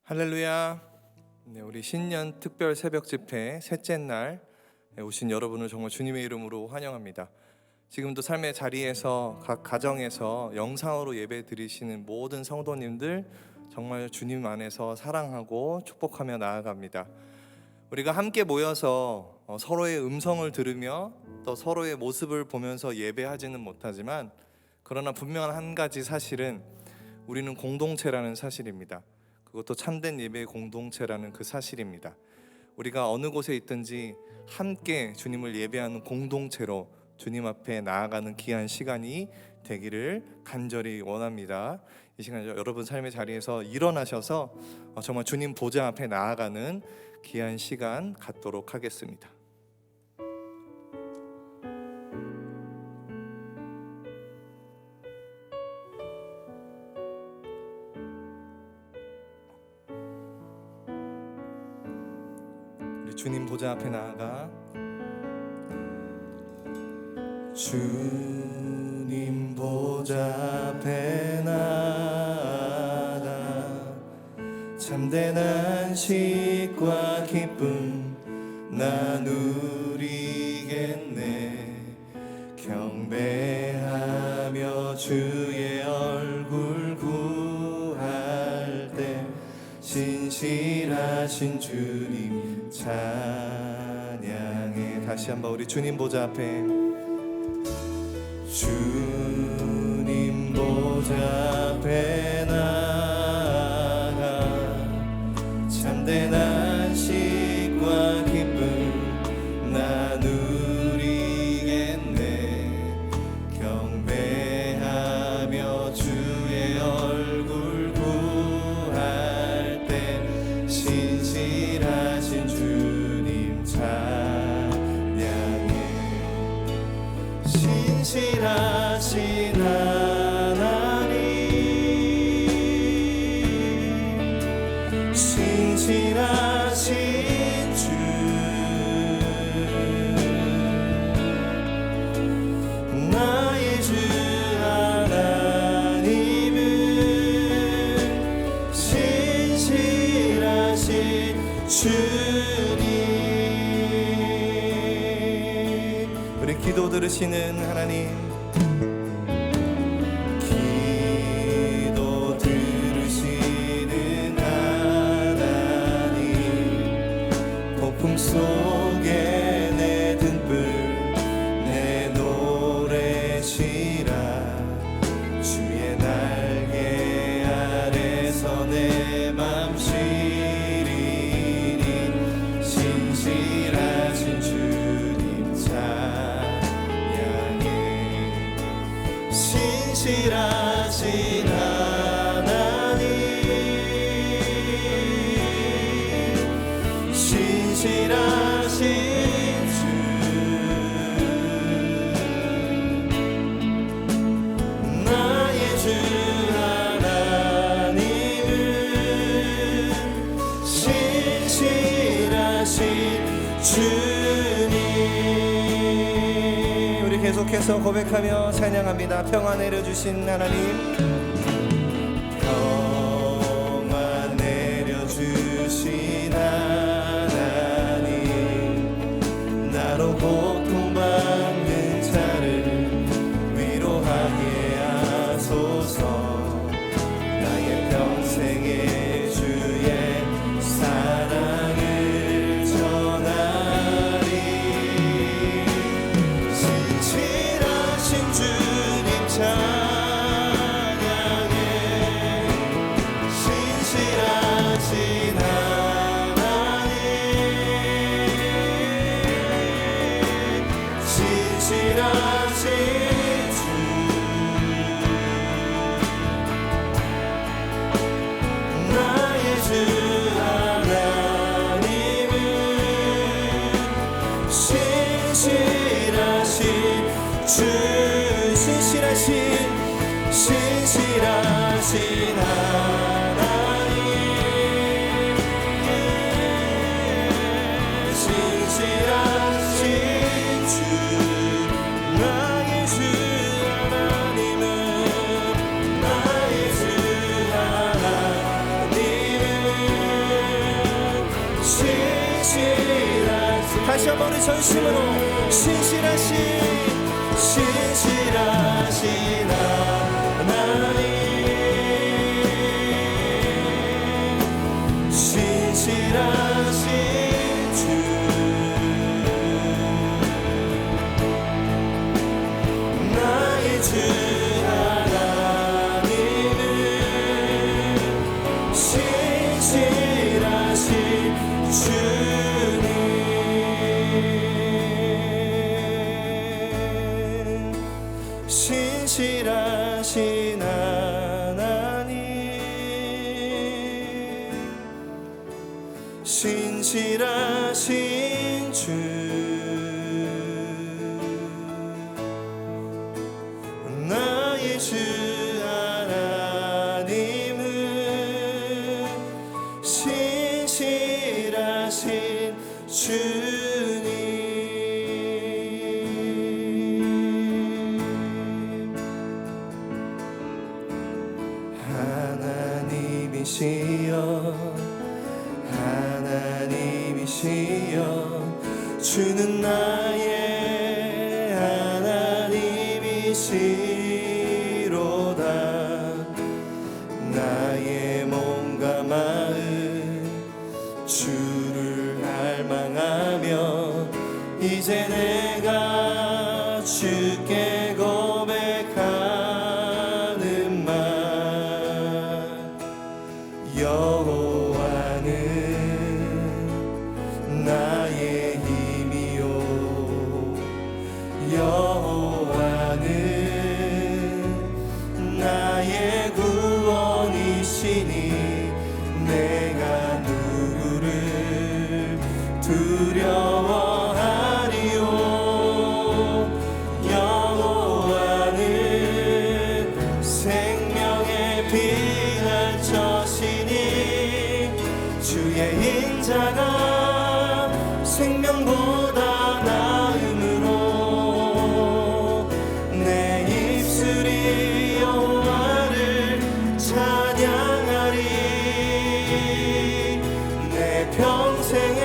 할렐루야. 우리 신년 특별 새벽 집회 셋째 날 오신 여러분을 정말 주님의 이름으로 환영합니다. 지금도 삶의 자리에서 각 가정에서 영상으로 예배 드리시는 모든 성도님들 정말 주님 안에서 사랑하고 축복하며 나아갑니다. 우리가 함께 모여서 서로의 음성을 들으며 또 서로의 모습을 보면서 예배하지는 못하지만, 그러나 분명한 한 가지 사실은 우리는 공동체라는 사실입니다. 그것도 참된 예배의 공동체라는 그 사실입니다. 우리가 어느 곳에 있든지 함께 주님을 예배하는 공동체로 주님 앞에 나아가는 귀한 시간이 되기를 간절히 원합니다. 이 시간 여러분 삶의 자리에서 일어나셔서 정말 주님 보좌 앞에 나아가는 귀한 시간 갖도록 하겠습니다. 주님 보좌 앞에 나아가 주님 보좌 앞에 나아가 참된 안식과 기쁨 나누리겠네. 경배하며 주의 얼굴 구할 때 신실하신 주님 찬양해. 다시 한번 우리 주님 보좌 앞에 주님 보좌 앞에 나아가 참된 안식과 기쁨 나누리겠네. 경배하며 주의 얼굴 구할 때 신실하신 주님 찬양해. 신실하신 하나님, 신실하신 주, 나의 주 하나님은 신실하신 주님. 우리 기도 들으시는 하나님, 기도 들으시는 하나님, 폭풍 속에 내 등불 내 노래시라. 주의 날개 아래서 내 맘 쉬리니 신실하신 주님 찬양해. 신실하신 하나님, 신실하신 주, 나의 주 하나님은 신실하신 주님. 우리 계속해서 고백하며 찬양합니다. 평안 내려주신 하나님, 평안 내려주신 하나님, 나로 고통받는 자를 위로하게 하소서. 나의 평생에 주의 사랑을 전하리. 신실하신 주님 찬양해. 신실하신 하나님, 신실하신 주, 나의 주 하나님은 신실하신 주, 신실하신 하나님, 신실하신 주, 나의 주 하나님은, 나의 주 하나님은 다시 한번 우리 전심으로 신실하신 하나님, 신실하신 주, 나의 주 하나님은 신실하신 주님, 신실하신 하나님, 신실하신 주, 나의 주 하나님은 신실하신 주님. 하나님이시여 주는 나의 하나님이시로다. 나의 몸과 마음 주를 갈망하며 이제 내가 주께 고백하는 말, 여호와는 나의 힘이요, 여호와는 나의 구원이시니 내가 누구를 두려워하리요. 여호와는 생명의 피난처시니 주의 인자가 생명보다 나음으로 내 입술이 여호와를 찬양하리. 내 평생에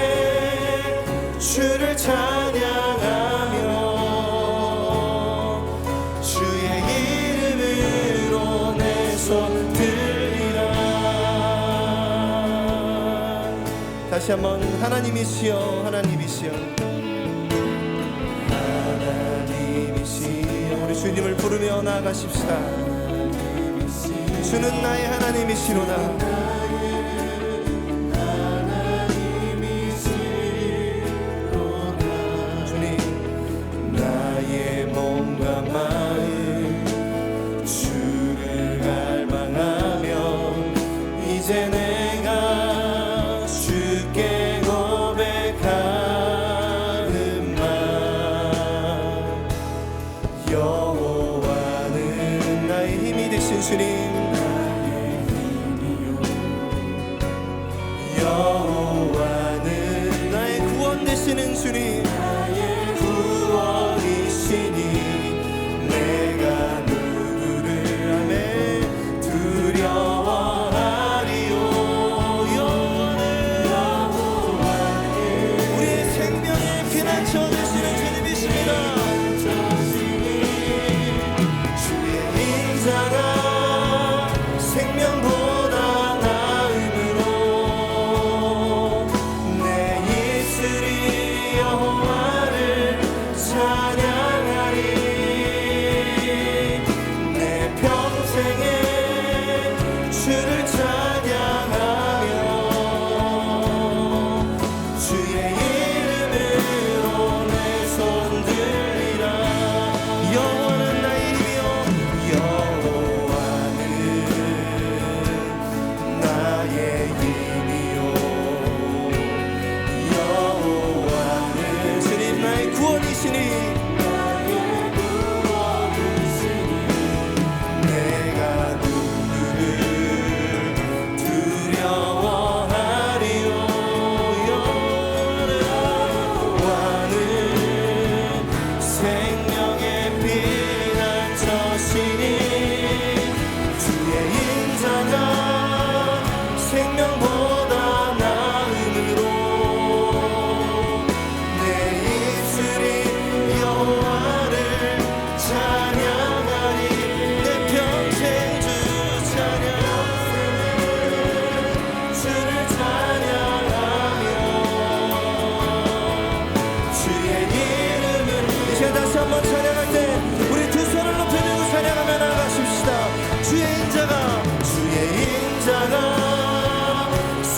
주를 찬양하며 주의 이름으로 내 손 들리라. 다시 한번 하나님이시여, 하나님이시여, 하나님이시여, 우리 주님을 부르며 나아가십시다. 주는 나의 하나님이시로다. 주님, 나의 몸과 마음 주를 갈망하며 이제 내가 주께 고백하는 말, 여호와는 나의 힘이 되신 주님, 여호와는 나의 구원 되시는 주님, 구원이시니 내가 누구를 아멘 두려워하리요. 여호와는 우리의 생명의 피난처 되시는 주님이십니다. 주의 인자가 생명보다 나음으로 내 입술이 여호와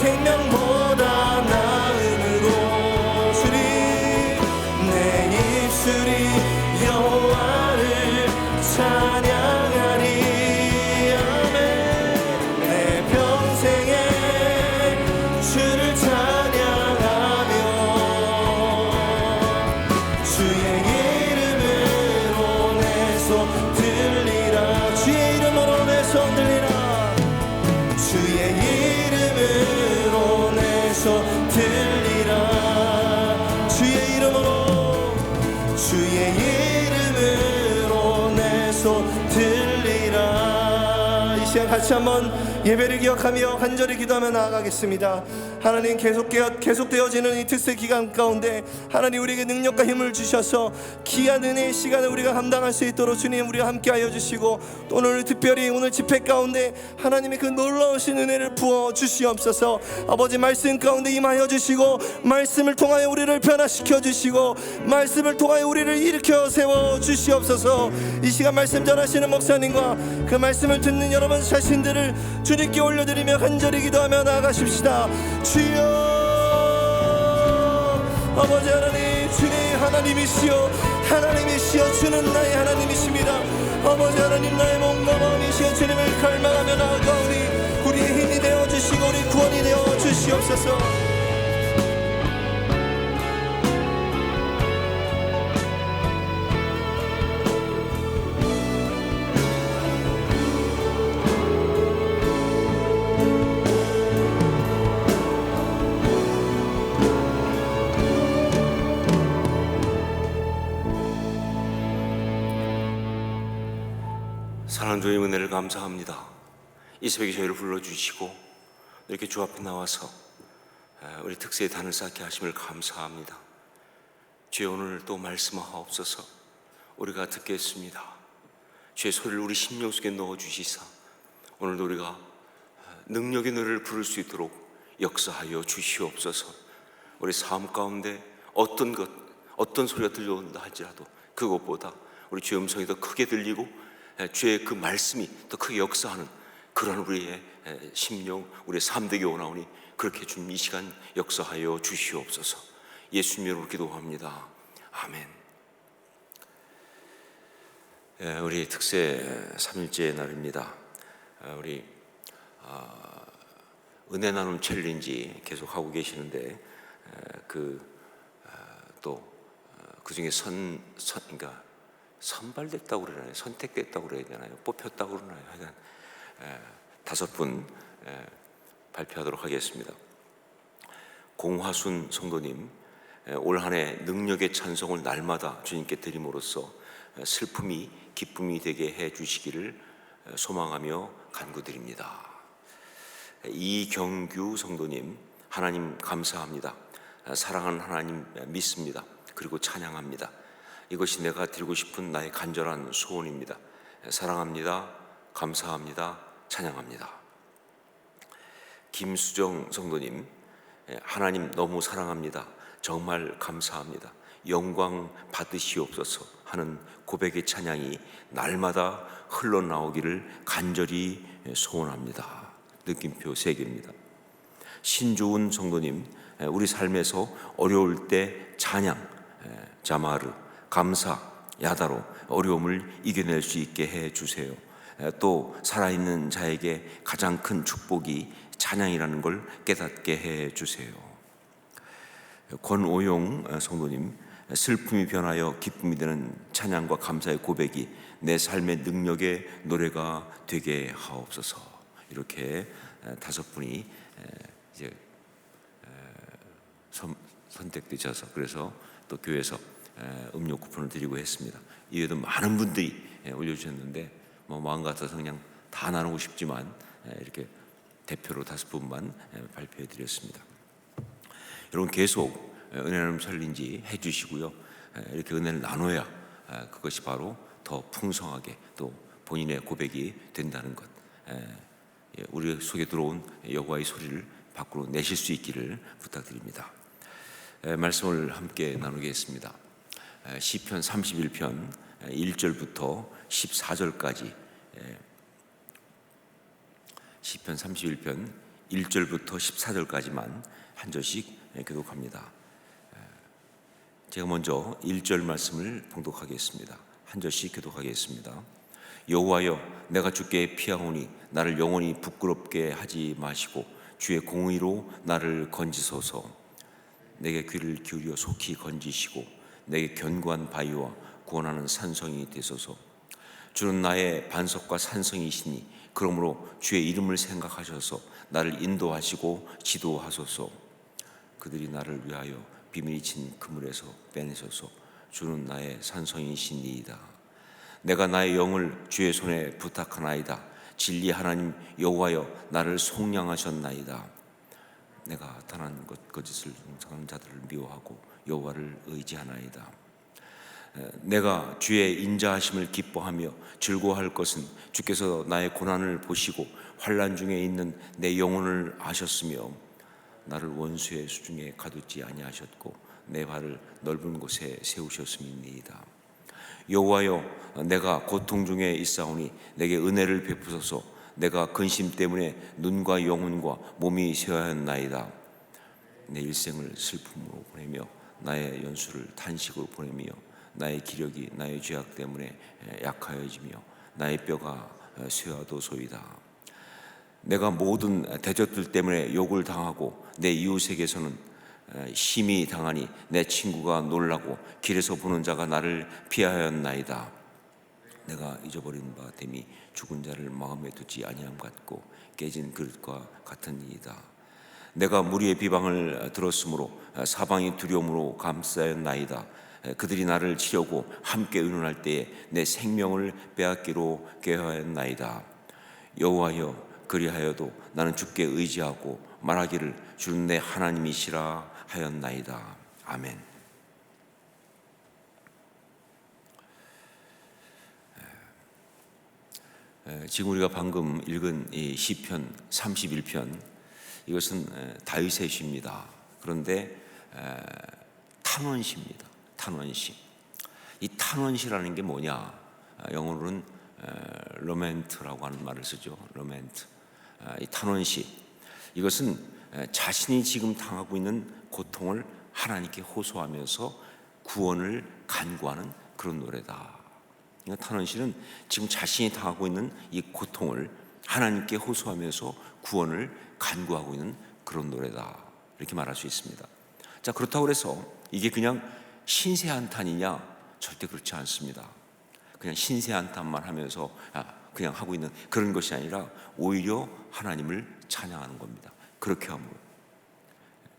생명보다 나음으로 주님 내 입술이 여호와를 찬양하리. 아멘. 내 평생에 주를 찬양하며 주의 이름으로 내 손 들리라. 주의 이름으로 내 손 들리라. 주의 이름으로 내 손 들리라. 주의 이름으로 주의 이름으로 내 손 들리라. 이 시간 같이 한번 예배를 기억하며 간절히 기도하며 나아가겠습니다. 하나님 계속되어지는 이 특세 기간 가운데 하나님 우리에게 능력과 힘을 주셔서 귀한 은혜의 시간을 우리가 감당할 수 있도록 주님 우리와 함께하여 주시고 또 오늘 특별히 오늘 집회 가운데 하나님의 그 놀라우신 은혜를 부어 주시옵소서. 아버지 말씀 가운데 임하여 주시고 말씀을 통하여 우리를 변화시켜 주시고 말씀을 통하여 우리를 일으켜 세워 주시옵소서. 이 시간 말씀 전하시는 목사님과 그 말씀을 듣는 여러분 자신들을 주님께 올려드리며 간절히 기도하며 나아가십시다. 주여 아버지 하나님 주님 하나님이시여 하나님이시여 주는 나의 하나님이십니다. 아버지 하나님 나의 몸과 마음이시여 주님을 갈망하며 나아가오니 우리의 힘이 되어주시고 우리 구원이 되어주시옵소서. 사랑하는 주님 은혜를 감사합니다. 이 새벽에 저희를 불러주시고 이렇게 주 앞에 나와서 우리 특세의 단을 쌓게 하심을 감사합니다. 주여 오늘 또 말씀하옵소서. 우리가 듣겠습니다. 주의 소리를 우리 심령 속에 넣어주시사 오늘도 우리가 능력의 노래를 부를 수 있도록 역사하여 주시옵소서. 우리 삶 가운데 어떤 소리가 들려온다 할지라도 그것보다 우리 주의 음성이 더 크게 들리고 주의 그 말씀이 더 크게 역사하는 그런 우리의 심령, 우리의 삶 되게 원하오니 그렇게 주님 이 시간 역사하여 주시옵소서. 예수님 이름으로 기도합니다. 아멘. 우리 특세 3일째 날입니다. 우리 은혜 나눔 챌린지 계속 하고 계시는데 그 중에 그러니까 선발됐다고 그러나요? 선택됐다고 그래야 되나요? 뽑혔다고 그러나요? 하여간 5분 발표하도록 하겠습니다. 공화순 성도님, 올 한 해 능력의 찬송을 날마다 주님께 드림으로써 슬픔이 기쁨이 되게 해 주시기를 소망하며 간구드립니다. 이경규 성도님, 하나님 감사합니다. 사랑하는 하나님 믿습니다. 그리고 찬양합니다. 이것이 내가 드리고 싶은 나의 간절한 소원입니다. 사랑합니다. 감사합니다. 찬양합니다. 김수정 성도님, 하나님 너무 사랑합니다. 정말 감사합니다. 영광 받으시옵소서 하는 고백의 찬양이 날마다 흘러나오기를 간절히 소원합니다. 느낌표 3개입니다. 신조은 성도님, 우리 삶에서 어려울 때 찬양, 자마르, 감사, 야다로 어려움을 이겨낼 수 있게 해주세요. 또 살아있는 자에게 가장 큰 축복이 찬양이라는 걸 깨닫게 해주세요. 권오용 성도님, 슬픔이 변하여 기쁨이 되는 찬양과 감사의 고백이 내 삶의 능력의 노래가 되게 하옵소서. 이렇게 5분이 이제 선택되셔서 그래서 또 교회에서 음료 쿠폰을 드리고 했습니다. 이외에도 많은 분들이 올려주셨는데 마음 같아서 그냥 다 나누고 싶지만 이렇게 대표로 5분만 발표해 드렸습니다. 여러분 계속 은혜 나눔 챌린지 해주시고요. 이렇게 은혜를 나눠야 그것이 바로 더 풍성하게 또 본인의 고백이 된다는 것, 우리 속에 들어온 여호와의 소리를 밖으로 내실 수 있기를 부탁드립니다. 말씀을 함께 나누겠습니다. 시편 31편 1절부터 14절까지, 시편 31편 1절부터 14절까지만 한 절씩 교독합니다. 제가 먼저 1절 말씀을 봉독하겠습니다. 한 절씩 교독하겠습니다. 여호와여, 내가 주께 피하오니 나를 영원히 부끄럽게 하지 마시고 주의 공의로 나를 건지소서. 내게 귀를 기울여 속히 건지시고 내게 견고한 바위와 구원하는 산성이 되소서. 주는 나의 반석과 산성이시니 그러므로 주의 이름을 생각하셔서 나를 인도하시고 지도하소서. 그들이 나를 위하여 비밀이 친 그물에서 빼내소서. 주는 나의 산성이시니이다. 내가 나의 영을 주의 손에 부탁하나이다. 진리 하나님 여호와여, 나를 속량하셨나이다. 내가 탄한 것 거짓을 행하는 자들을 미워하고 여호와를 의지하나이다. 내가 주의 인자하심을 기뻐하며 즐거워할 것은 주께서 나의 고난을 보시고 환난 중에 있는 내 영혼을 아셨으며 나를 원수의 수중에 가두지 아니하셨고 내 발을 넓은 곳에 세우셨음이니이다. 여호와여, 내가 고통 중에 있사오니 내게 은혜를 베푸소서. 내가 근심 때문에 눈과 영혼과 몸이 쇠하였나이다. 내 일생을 슬픔으로 보내며 나의 연수를 탄식으로 보내며 나의 기력이 나의 죄악 때문에 약하여지며 나의 뼈가 쇠하도소이다. 내가 모든 대적들 때문에 욕을 당하고 내 이웃에게서는 심히 당하니 내 친구가 놀라고 길에서 보는 자가 나를 피하였나이다. 내가 잊어버린 바 됨이 죽은 자를 마음에 두지 아니함 같고 깨진 그릇과 같으니이다. 내가 무리의 비방을 들었으므로 사방이 두려움으로 감싸였나이다. 그들이 나를 치려고 함께 의논할 때에 내 생명을 빼앗기로 꾀하였나이다. 여호와여, 그리하여도 나는 주께 의지하고 말하기를 주는 내 하나님이시라 하였나이다. 아멘. 지금 우리가 방금 읽은 이 시편 31편, 이것은 다윗의 시입니다. 그런데 탄원시입니다. 탄원시. 이 탄원시라는 게 뭐냐? 영어로는 로멘트라고 하는 말을 쓰죠. 로멘트. 이 탄원시, 이것은 자신이 지금 당하고 있는 고통을 하나님께 호소하면서 구원을 간구하는 그런 노래다. 그러니까 탄원시는 지금 자신이 당하고 있는 이 고통을 하나님께 호소하면서 구원을 간구하고 있는 그런 노래다, 이렇게 말할 수 있습니다. 자, 그렇다고 해서 이게 그냥 신세 한탄이냐? 절대 그렇지 않습니다. 그냥 신세 한탄만 하면서 그냥 하고 있는 그런 것이 아니라 오히려 하나님을 찬양하는 겁니다. 그렇게 함으로.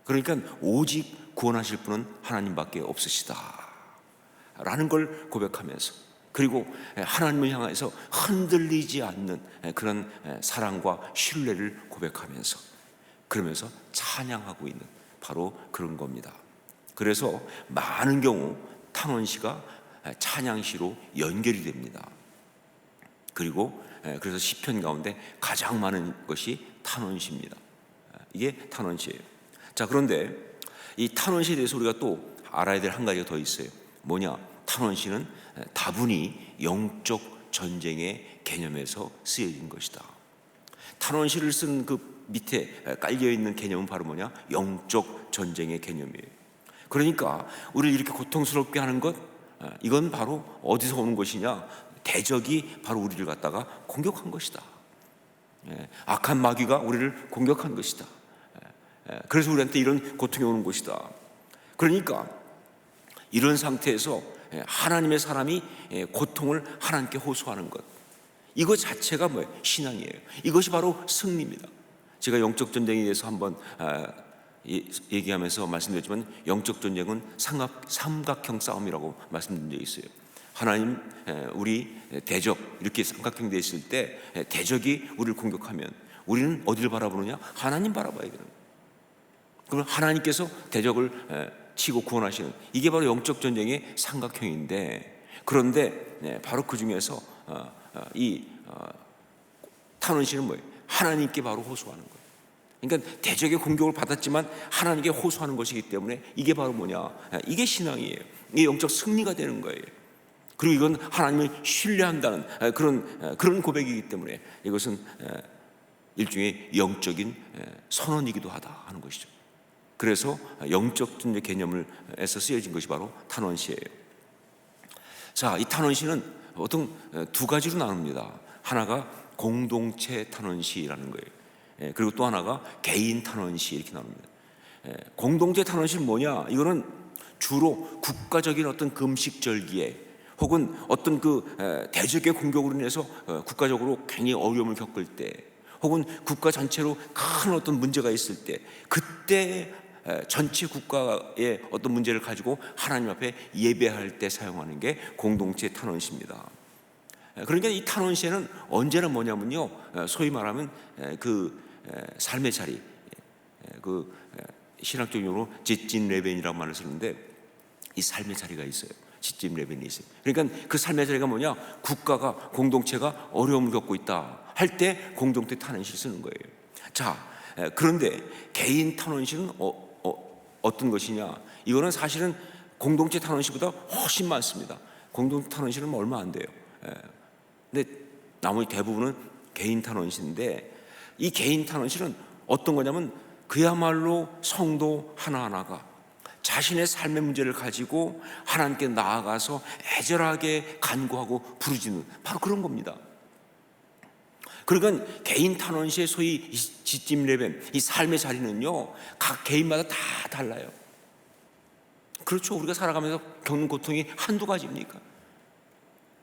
그러니까 오직 구원하실 분은 하나님밖에 없으시다 라는 걸 고백하면서, 그리고 하나님을 향해서 흔들리지 않는 그런 사랑과 신뢰를 고백하면서, 그러면서 찬양하고 있는 바로 그런 겁니다. 그래서 많은 경우 탄원시가 찬양시로 연결이 됩니다. 그리고 그래서 시편 가운데 가장 많은 것이 탄원시입니다. 이게 탄원시예요. 자, 그런데 이 탄원시에 대해서 우리가 또 알아야 될 한 가지가 더 있어요. 뭐냐? 탄원시는 다분히 영적 전쟁의 개념에서 쓰여진 것이다. 탄원시를 쓴 그 밑에 깔려 있는 개념은 바로 뭐냐? 영적 전쟁의 개념이에요. 그러니까 우리를 이렇게 고통스럽게 하는 것, 이건 바로 어디서 오는 것이냐? 대적이 바로 우리를 갖다가 공격한 것이다. 악한 마귀가 우리를 공격한 것이다. 그래서 우리한테 이런 고통이 오는 것이다. 그러니까 이런 상태에서 하나님의 사람이 고통을 하나님께 호소하는 것, 이거 자체가 뭐예요? 신앙이에요. 이것이 바로 승리입니다. 제가 영적 전쟁에 대해서 한번 얘기하면서 말씀드렸지만, 영적 전쟁은 삼각형 싸움이라고 말씀드린 적이 있어요. 하나님, 우리 대적, 이렇게 삼각형 되어 있을 때 대적이 우리를 공격하면 우리는 어디를 바라보느냐? 하나님 바라봐야 되는 거예요. 그럼 하나님께서 대적을 치고 구원하시는, 이게 바로 영적 전쟁의 삼각형인데, 그런데 바로 그 중에서 이 탄원시는 뭐예요? 하나님께 바로 호소하는 거예요. 그러니까 대적의 공격을 받았지만 하나님께 호소하는 것이기 때문에 이게 바로 뭐냐? 이게 신앙이에요. 이게 영적 승리가 되는 거예요. 그리고 이건 하나님을 신뢰한다는 그런 고백이기 때문에 이것은 일종의 영적인 선언이기도 하다 하는 것이죠. 그래서 영적 개념에서 쓰여진 것이 바로 탄원시예요. 자, 이 탄원시는 보통 두 가지로 나눕니다. 하나가 공동체 탄원시라는 거예요. 그리고 또 하나가 개인 탄원시 이렇게 나눕니다. 공동체 탄원시는 뭐냐? 이거는 주로 국가적인 어떤 금식절기에 혹은 어떤 그 대적의 공격으로 인해서 국가적으로 굉장히 어려움을 겪을 때 혹은 국가 전체로 큰 어떤 문제가 있을 때 그때 전체 국가의 어떤 문제를 가지고 하나님 앞에 예배할 때 사용하는 게 공동체 탄원시입니다. 그러니까 이 탄원시에는 언제나 뭐냐면요, 소위 말하면 그 삶의 자리, 그 신학적 용어로 지찐 레벤이라고 말을 쓰는데 이 삶의 자리가 있어요. 지찐 레벤이 있어요. 그러니까 그 삶의 자리가 뭐냐? 국가가 공동체가 어려움을 겪고 있다 할 때 공동체 탄원시를 쓰는 거예요. 자, 그런데 개인 탄원시는 어떤 것이냐? 이거는 사실은 공동체 탄원시보다 훨씬 많습니다. 공동체 탄원시는 얼마 안 돼요. 근데 나머지 대부분은 개인 탄원시인데 이 개인 탄원시는 어떤 거냐면 그야말로 성도 하나하나가 자신의 삶의 문제를 가지고 하나님께 나아가서 애절하게 간구하고 부르짖는 바로 그런 겁니다. 그러니까 개인 탄원시의 소위 지찜 레벤, 이 삶의 자리는요 각 개인마다 다 달라요. 그렇죠. 우리가 살아가면서 겪는 고통이 한두 가지입니까?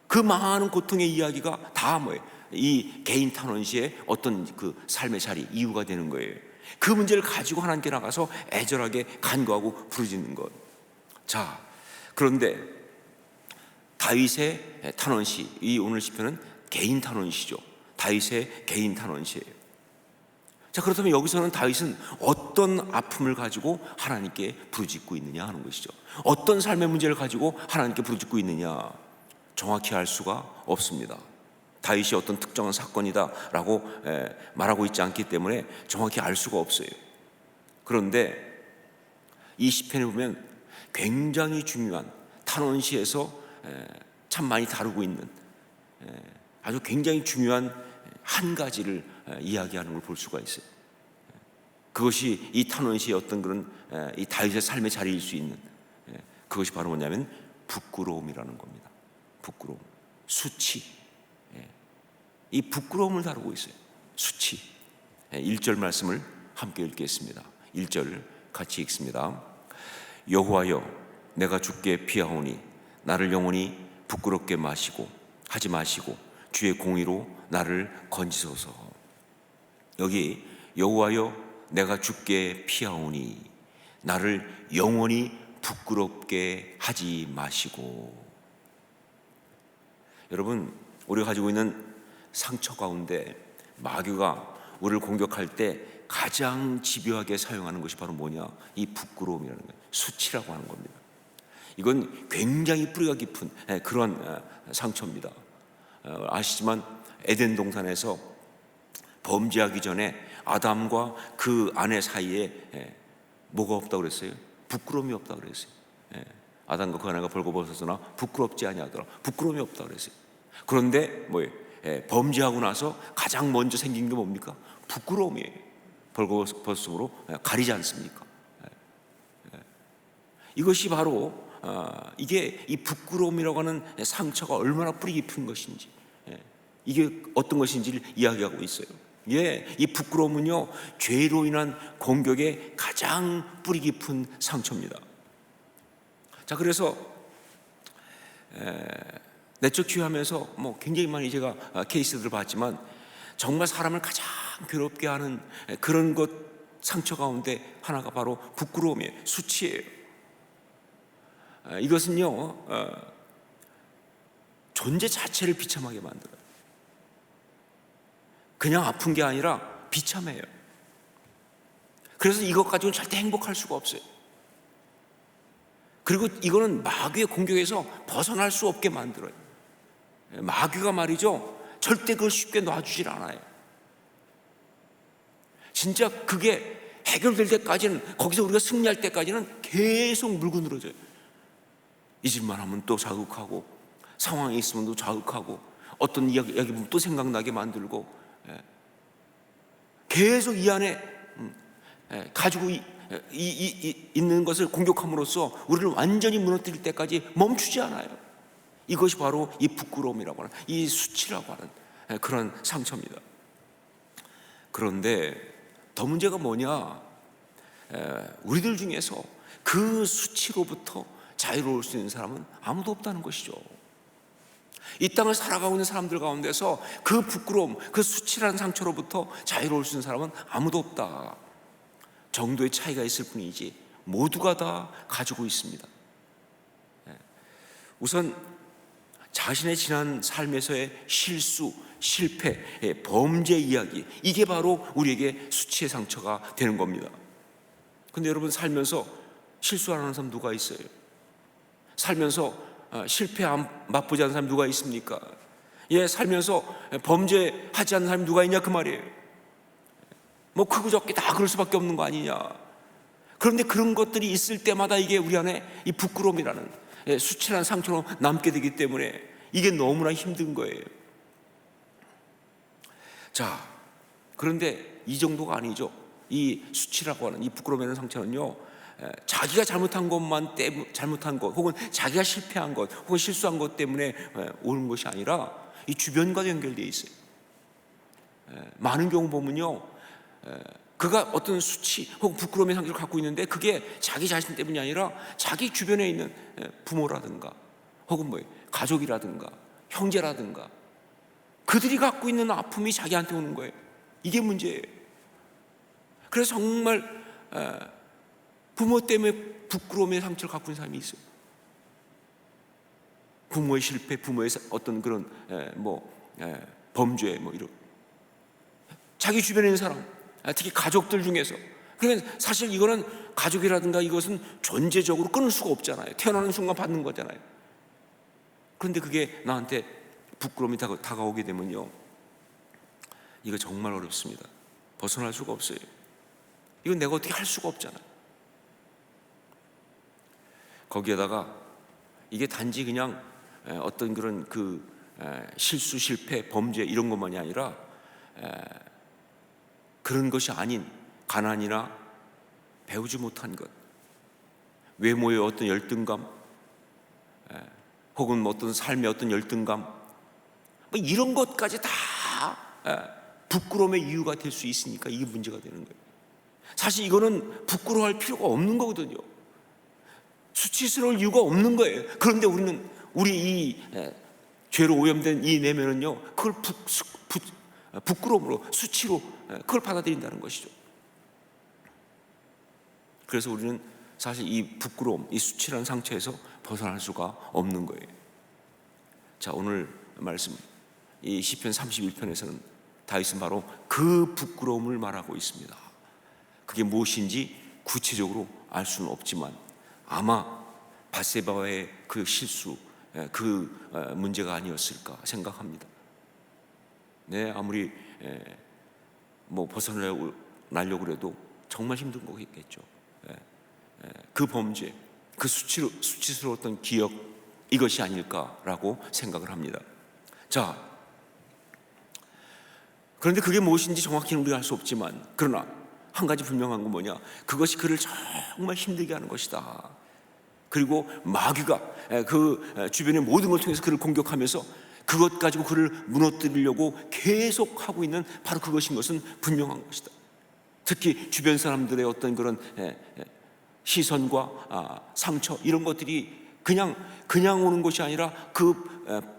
그 많은 고통의 이야기가 다 뭐예요? 이 개인 탄원시의 어떤 그 삶의 자리, 이유가 되는 거예요. 그 문제를 가지고 하나님께 나가서 애절하게 간구하고 부르짖는 것. 자, 그런데 다윗의 탄원시, 이 오늘 시편은 개인 탄원시죠. 다윗의 개인 탄원시예요. 자, 그렇다면 여기서는 다윗은 어떤 아픔을 가지고 하나님께 부르짖고 있느냐 하는 것이죠. 어떤 삶의 문제를 가지고 하나님께 부르짖고 있느냐 정확히 알 수가 없습니다. 다윗이 어떤 특정한 사건이다라고 말하고 있지 않기 때문에 정확히 알 수가 없어요. 그런데 이 시편에 보면 굉장히 중요한 탄원시에서 참 많이 다루고 있는 아주 굉장히 중요한 한 가지를 이야기하는 걸 볼 수가 있어요. 그것이 이 탄원시의 어떤 그런 이 다윗의 삶의 자리일 수 있는 그것이 바로 뭐냐면 부끄러움이라는 겁니다. 부끄러움, 수치. 이 부끄러움을 다루고 있어요. 수치. 1절 말씀을 함께 읽겠습니다. 1절 같이 읽습니다. 여호와여, 내가 주께 피하오니 나를 영원히 부끄럽게 하지 마시고 주의 공의로 나를 건지소서. 여기 여호와여, 내가 주께 피하오니 나를 영원히 부끄럽게 하지 마시고. 여러분, 우리가 가지고 있는 상처 가운데 마귀가 우리를 공격할 때 가장 집요하게 사용하는 것이 바로 뭐냐? 이 부끄러움이라는 거예요. 수치라고 하는 겁니다. 이건 굉장히 뿌리가 깊은 그런 상처입니다. 아시지만 에덴 동산에서 범죄하기 전에 아담과 그 아내 사이에 뭐가 없다고 그랬어요? 부끄러움이 없다고 그랬어요. 아담과 그 아내가 벌거벗었으나 부끄럽지 아니하더라. 부끄러움이 없다고 그랬어요. 그런데 뭐예요? 범죄하고 나서 가장 먼저 생긴 게 뭡니까? 부끄러움이에요. 벌거벗음으로 가리지 않습니까? 이것이 바로 이게 이 부끄러움이라고 하는 상처가 얼마나 뿌리 깊은 것인지, 이게 어떤 것인지를 이야기하고 있어요. 이 부끄러움은요 죄로 인한 공격의 가장 뿌리 깊은 상처입니다. 자, 그래서 내적 치유하면서 뭐 굉장히 많이 제가 케이스들을 봤지만 정말 사람을 가장 괴롭게 하는 그런 것 상처 가운데 하나가 바로 부끄러움이에요. 수치예요. 이것은요 존재 자체를 비참하게 만들어요. 그냥 아픈 게 아니라 비참해요. 그래서 이것 가지고는 절대 행복할 수가 없어요. 그리고 이거는 마귀의 공격에서 벗어날 수 없게 만들어요. 마귀가 말이죠 절대 그걸 쉽게 놔주질 않아요. 진짜 그게 해결될 때까지는, 거기서 우리가 승리할 때까지는 계속 물고 늘어져요. 잊을만 하면 또 자극하고, 상황이 있으면 또 자극하고, 어떤 이야기 보면 또 생각나게 만들고. 계속 이 안에 가지고 있는 것을 공격함으로써 우리를 완전히 무너뜨릴 때까지 멈추지 않아요. 이것이 바로 이 부끄러움이라고 하는, 이 수치라고 하는 그런 상처입니다. 그런데 더 문제가 뭐냐, 우리들 중에서 그 수치로부터 자유로울 수 있는 사람은 아무도 없다는 것이죠. 이 땅을 살아가고 있는 사람들 가운데서 그 부끄러움, 그 수치라는 상처로부터 자유로울 수 있는 사람은 아무도 없다. 정도의 차이가 있을 뿐이지 모두가 다 가지고 있습니다. 우선 자신의 지난 삶에서의 실수, 실패, 범죄 이야기, 이게 바로 우리에게 수치의 상처가 되는 겁니다. 근데 여러분, 살면서 실수 안 하는 사람 누가 있어요? 살면서 실패 안 맛보지 않는 사람 누가 있습니까? 살면서 범죄하지 않는 사람이 누가 있냐 그 말이에요. 뭐 크고 적게 다 그럴 수밖에 없는 거 아니냐. 그런데 그런 것들이 있을 때마다 이게 우리 안에 이 부끄러움이라는 수치라는 상처로 남게 되기 때문에 이게 너무나 힘든 거예요. 자, 그런데 이 정도가 아니죠. 이 수치라고 하는 이 부끄러움이라는 상처는요, 자기가 잘못한 것만 잘못한 것, 혹은 자기가 실패한 것, 혹은 실수한 것 때문에 오는 것이 아니라 이 주변과도 연결되어 있어요. 많은 경우 보면요, 그가 어떤 수치 혹은 부끄러움의 상처를 갖고 있는데 그게 자기 자신 때문이 아니라 자기 주변에 있는 부모라든가 혹은 가족이라든가 형제라든가 그들이 갖고 있는 아픔이 자기한테 오는 거예요. 이게 문제예요. 그래서 정말 부모 때문에 부끄러움의 상처를 갖고 있는 사람이 있어요. 부모의 실패, 부모의 어떤 그런 범죄 이런 자기 주변에 있는 사람, 특히 가족들 중에서. 그러면 사실 이거는 가족이라든가 이것은 존재적으로 끊을 수가 없잖아요. 태어나는 순간 받는 거잖아요. 그런데 그게 나한테 부끄러움이 다가오게 되면요, 이거 정말 어렵습니다. 벗어날 수가 없어요. 이건 내가 어떻게 할 수가 없잖아요. 거기에다가 이게 단지 그냥 어떤 그런 실수, 실패, 범죄 이런 것만이 아니라 그런 것이 아닌 가난이나 배우지 못한 것, 외모의 어떤 열등감, 혹은 어떤 삶의 어떤 열등감, 이런 것까지 다 부끄러움의 이유가 될 수 있으니까 이게 문제가 되는 거예요. 사실 이거는 부끄러워할 필요가 없는 거거든요. 수치스러울 이유가 없는 거예요. 그런데 우리는 우리 이 죄로 오염된 이 내면은요, 그걸 부끄러움으로, 수치로 그걸 받아들인다는 것이죠. 그래서 우리는 사실 이 부끄러움, 이 수치라는 상처에서 벗어날 수가 없는 거예요. 자, 오늘 말씀 이 시편 31편에서는 다윗은 바로 그 부끄러움을 말하고 있습니다. 그게 무엇인지 구체적으로 알 수는 없지만 아마 밧세바의 그 실수, 그 문제가 아니었을까 생각합니다. 네, 아무리 벗어나려고 해도 정말 힘든 거겠죠. 그 범죄, 그 수치스러웠던 기억, 이것이 아닐까라고 생각을 합니다. 자, 그런데 그게 무엇인지 정확히는 우리가 알 수 없지만, 그러나 한 가지 분명한 건 뭐냐, 그것이 그를 정말 힘들게 하는 것이다. 그리고 마귀가 그 주변의 모든 걸 통해서 그를 공격하면서 그것 가지고 그를 무너뜨리려고 계속 하고 있는 바로 그것인 것은 분명한 것이다. 특히 주변 사람들의 어떤 그런 시선과 상처, 이런 것들이 그냥 오는 것이 아니라 그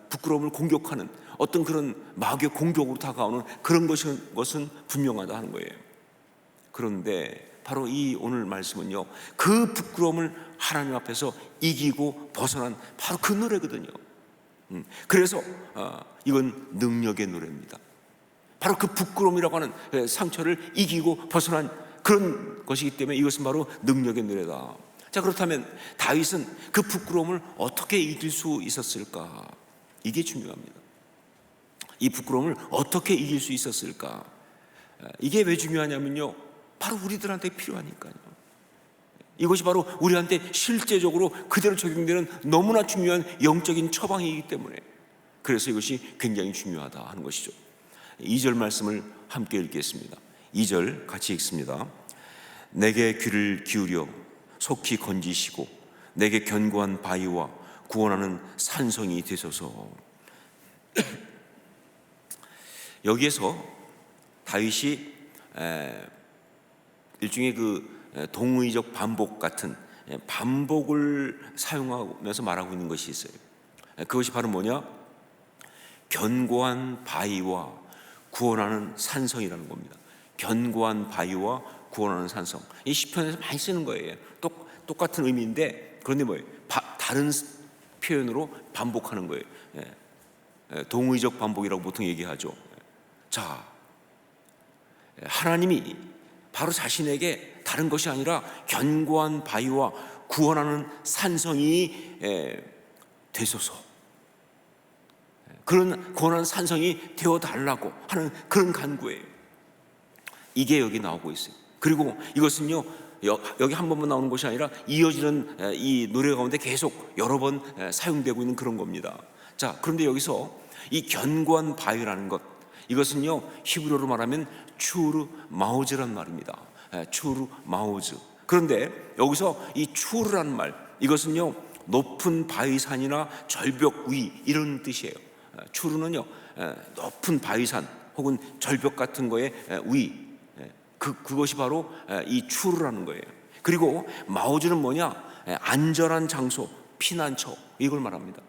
부끄러움을 공격하는 어떤 그런 마귀의 공격으로 다가오는 그런 것은 분명하다 하는 거예요. 그런데 바로 이 오늘 말씀은요, 그 부끄러움을 하나님 앞에서 이기고 벗어난 바로 그 노래거든요. 그래서 이건 능력의 노래입니다. 바로 그 부끄러움이라고 하는 상처를 이기고 벗어난 그런 것이기 때문에 이것은 바로 능력의 노래다. 자, 그렇다면 다윗은 그 부끄러움을 어떻게 이길 수 있었을까? 이게 중요합니다. 이 부끄러움을 어떻게 이길 수 있었을까? 이게 왜 중요하냐면요, 바로 우리들한테 필요하니까요. 이것이 바로 우리한테 실제적으로 그대로 적용되는 너무나 중요한 영적인 처방이기 때문에, 그래서 이것이 굉장히 중요하다 하는 것이죠. 2절 말씀을 함께 읽겠습니다. 2절 같이 읽습니다. 내게 귀를 기울여 속히 건지시고 내게 견고한 바위와 구원하는 산성이 되소서. 여기에서 다윗이 일종의 그 동의적 반복 같은 반복을 사용하면서 말하고 있는 것이 있어요. 그것이 바로 뭐냐? 견고한 바위와 구원하는 산성이라는 겁니다. 견고한 바위와 구원하는 산성. 이 시편에서 많이 쓰는 거예요. 똑같은 의미인데 그런데 뭐예요? 다른 표현으로 반복하는 거예요. 동의적 반복이라고 보통 얘기하죠. 자, 하나님이 바로 자신에게 다른 것이 아니라 견고한 바위와 구원하는 산성이 되소서, 그런 구원하는 산성이 되어달라고 하는 그런 간구예요. 이게 여기 나오고 있어요. 그리고 이것은요, 여기 한 번만 나오는 것이 아니라 이어지는 이 노래 가운데 계속 여러 번 사용되고 있는 그런 겁니다. 자, 그런데 여기서 이 견고한 바위라는 것, 이것은요 히브리어로 말하면 추르 마우즈란 말입니다. 추르 마우즈. 그런데 여기서 이 추르라는 말, 이것은요 높은 바위산이나 절벽 위 이런 뜻이에요. 추르는요 높은 바위산 혹은 절벽 같은 거에 위, 그것이 바로 이 추르라는 거예요. 그리고 마우즈는 뭐냐? 안전한 장소, 피난처, 이걸 말합니다.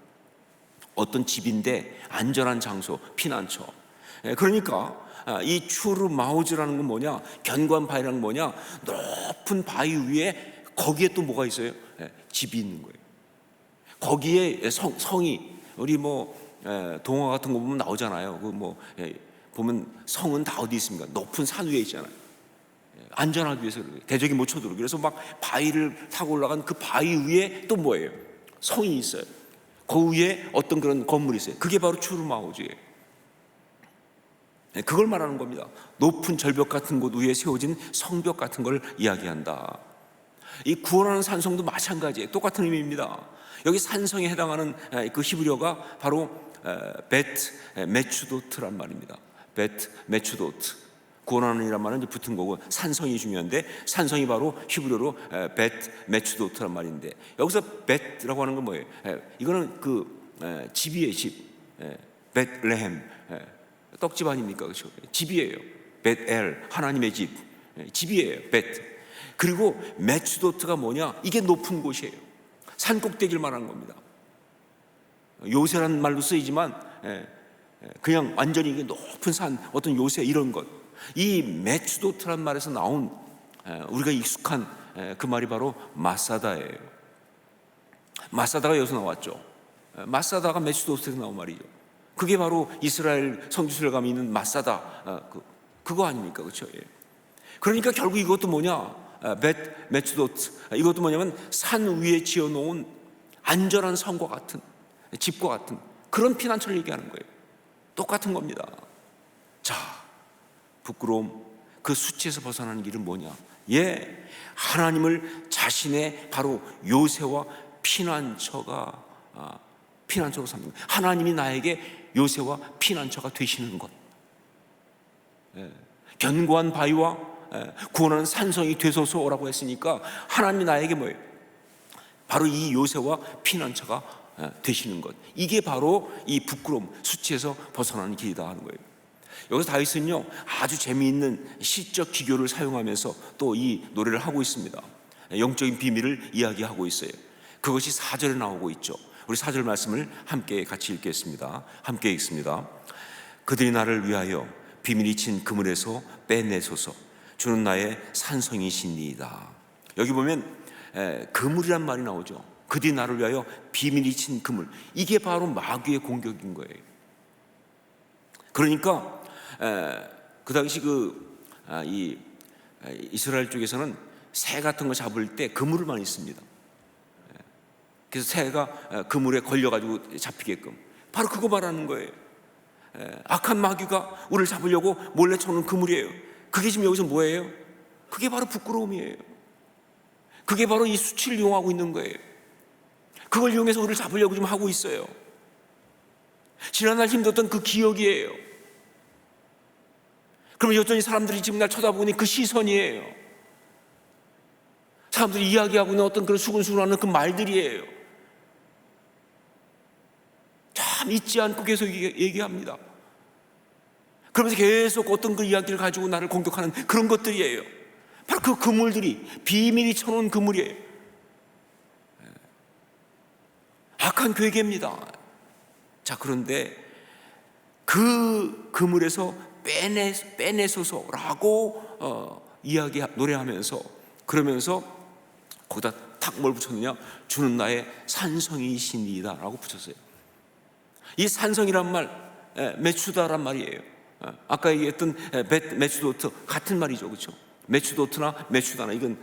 어떤 집인데 안전한 장소, 피난처. 그러니까 이 추르 마우즈라는 건 뭐냐? 견고한 바위라는 건 뭐냐? 높은 바위 위에 거기에 또 뭐가 있어요? 집이 있는 거예요. 거기에 성이, 우리 동화 같은 거 보면 나오잖아요. 보면 성은 다 어디 있습니까? 높은 산 위에 있잖아요. 안전하기 위해서 대적이 못 쳐들어오게. 그래서 막 바위를 타고 올라간 그 바위 위에 또 뭐예요? 성이 있어요. 그 위에 어떤 그런 건물이 있어요. 그게 바로 추르 마우즈예요. 그걸 말하는 겁니다. 높은 절벽 같은 곳 위에 세워진 성벽 같은 걸 이야기한다. 이 구원하는 산성도 마찬가지예요. 똑같은 의미입니다. 여기 산성에 해당하는 그 히브리어가 바로 베트 메추도트란 말입니다. 베트 메추도트. 구원하는 이란 말은 이제 붙은 거고, 산성이 중요한데 산성이 바로 히브리어로 베트 메추도트란 말인데, 여기서 베트라고 하는 건 뭐예요? 이거는 그 집이에요. 집. 베트레헴, 떡집 아닙니까? 그렇죠? 집이에요. 베트엘, 하나님의 집. 집이에요. 베트. 그리고 메추도트가 뭐냐? 이게 높은 곳이에요. 산 꼭대기를 말하는 겁니다. 요새라는 말로 쓰이지만 그냥 완전히 높은 산, 어떤 요새 이런 것. 이 메추도트란 말에서 나온 우리가 익숙한 그 말이 바로 마사다예요. 마사다가 여기서 나왔죠. 마사다가 메추도트에서 나온 말이죠. 그게 바로 이스라엘 성지순례 가면 있는 마사다, 그거 아닙니까? 그렇죠? 그러니까 결국 이것도 뭐냐? 메추도트, 이것도 뭐냐면 산 위에 지어놓은 안전한 성과 같은, 집과 같은 그런 피난처를 얘기하는 거예요. 똑같은 겁니다. 자, 부끄러움, 그 수치에서 벗어나는 길은 뭐냐? 하나님을 자신의 바로 요새와 피난처로 삼는 거예요. 하나님이 나에게 요새와 피난처가 되시는 것. 견고한 바위와 구원하는 산성이 되소서라고 했으니까 하나님이 나에게 뭐예요? 바로 이 요새와 피난처가 되시는 것. 이게 바로 이 부끄러움, 수치에서 벗어나는 길이다 하는 거예요. 여기서 다윗은요 아주 재미있는 시적 기교를 사용하면서 또 이 노래를 하고 있습니다. 영적인 비밀을 이야기하고 있어요. 그것이 4절에 나오고 있죠. 우리 4절 말씀을 함께 같이 읽겠습니다. 함께 읽습니다. 그들이 나를 위하여 비밀이 친 그물에서 빼내소서. 주는 나의 산성이시니이다. 여기 보면 그물이란 말이 나오죠. 그들이 나를 위하여 비밀이 친 그물. 이게 바로 마귀의 공격인 거예요. 그러니까 그 당시 이 이스라엘 쪽에서는 새 같은 거 잡을 때 그물을 많이 씁니다. 그래서 새가 그물에 걸려가지고 잡히게끔, 바로 그거 말하는 거예요. 악한 마귀가 우리를 잡으려고 몰래 쳐놓은 그물이에요. 그게 지금 여기서 뭐예요? 그게 바로 부끄러움이에요. 그게 바로 이 수치를 이용하고 있는 거예요. 그걸 이용해서 우리를 잡으려고 좀 하고 있어요. 지난날 힘들었던 그 기억이에요. 그러면 여전히 사람들이 지금 날 쳐다보니 그 시선이에요. 사람들이 이야기하고 있는 어떤 그런 수근수근하는 그 말들이에요. 참 잊지 않고 계속 얘기합니다. 그러면서 계속 어떤 그 이야기를 가지고 나를 공격하는 그런 것들이에요. 바로 그 그물들이 비밀이 쳐놓은 그물이에요. 악한 괴계입니다. 자, 그런데 그 그물에서 빼내소서라고 노래하면서, 그러면서 거기다 탁 뭘 붙였느냐? 주는 나의 산성이시니이다 라고 붙였어요. 이 산성이란 말, 메추다란 말이에요. 아까 얘기했던 메추도트 같은 말이죠, 그렇죠? 메추도트나 메추다나 이건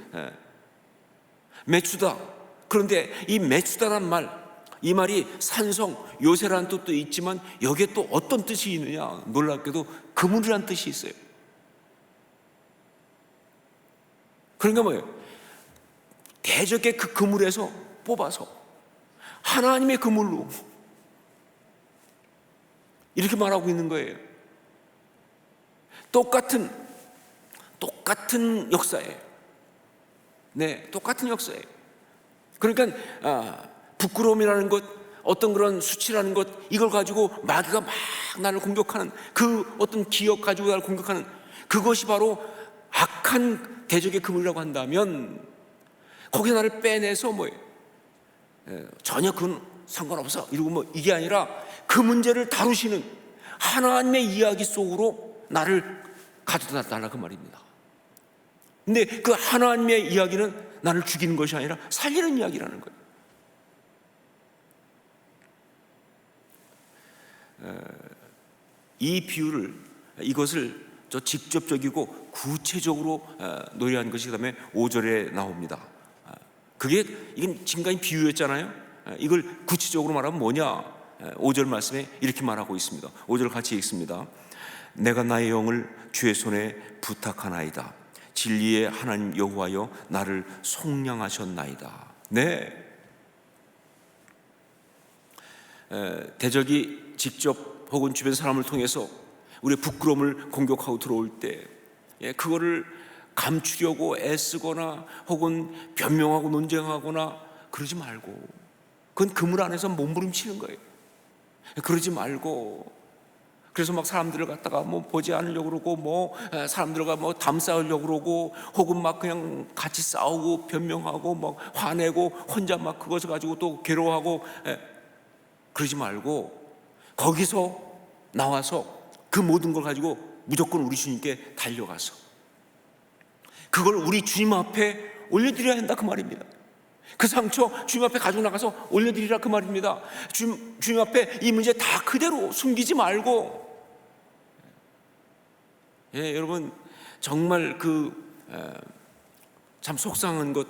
메추다. 그런데 이 메추다란 말, 이 말이 산성, 요새라는 뜻도 있지만 여기에 또 어떤 뜻이 있느냐? 놀랍게도 그물이라는 뜻이 있어요. 그러니까 뭐예요? 대적의 그 그물에서 뽑아서 하나님의 그물로 이렇게 말하고 있는 거예요. 똑같은 역사예요. 네, 똑같은 역사예요. 그러니까 부끄러움이라는 것, 어떤 그런 수치라는 것, 이걸 가지고 마귀가 막 나를 공격하는 그 어떤 기억 가지고 나를 공격하는 그것이 바로 악한 대적의 그물이라고 한다면, 거기서 나를 빼내서 뭐예요? 전혀 그건 상관없어 이러고 뭐 이게 아니라 그 문제를 다루시는 하나님의 이야기 속으로 나를 가져다 달라 그 말입니다. 근데 그 하나님의 이야기는 나를 죽이는 것이 아니라 살리는 이야기라는 거예요. 이 비유를, 이것을 저 직접적이고 구체적으로 노래한 것이 그다음에 5절에 나옵니다. 이건 지금까지 비유였잖아요. 이걸 구체적으로 말하면 뭐냐? 5절 말씀에 이렇게 말하고 있습니다. 5절 같이 읽습니다. 내가 나의 영을 주의 손에 부탁하나이다. 진리의 하나님 여호와여 나를 속량하셨나이다. 네, 대적이 직접 혹은 주변 사람을 통해서 우리의 부끄러움을 공격하고 들어올 때 그거를 감추려고 애쓰거나 혹은 변명하고 논쟁하거나 그러지 말고, 그건 그물 안에서 몸부림치는 거예요. 그러지 말고, 그래서 막 사람들을 갖다가 뭐 보지 않으려고 그러고 뭐 사람들과 뭐 담싸우려고 그러고 혹은 막 그냥 같이 싸우고 변명하고 막 화내고 혼자 막 그것을 가지고 또 괴로워하고, 그러지 말고 거기서 나와서 그 모든 걸 가지고 무조건 우리 주님께 달려가서 그걸 우리 주님 앞에 올려드려야 한다 그 말입니다. 그 상처 주님 앞에 가지고 나가서 올려드리라 그 말입니다. 주님 앞에 이 문제 다 그대로 숨기지 말고, 여러분 정말 참 속상한 것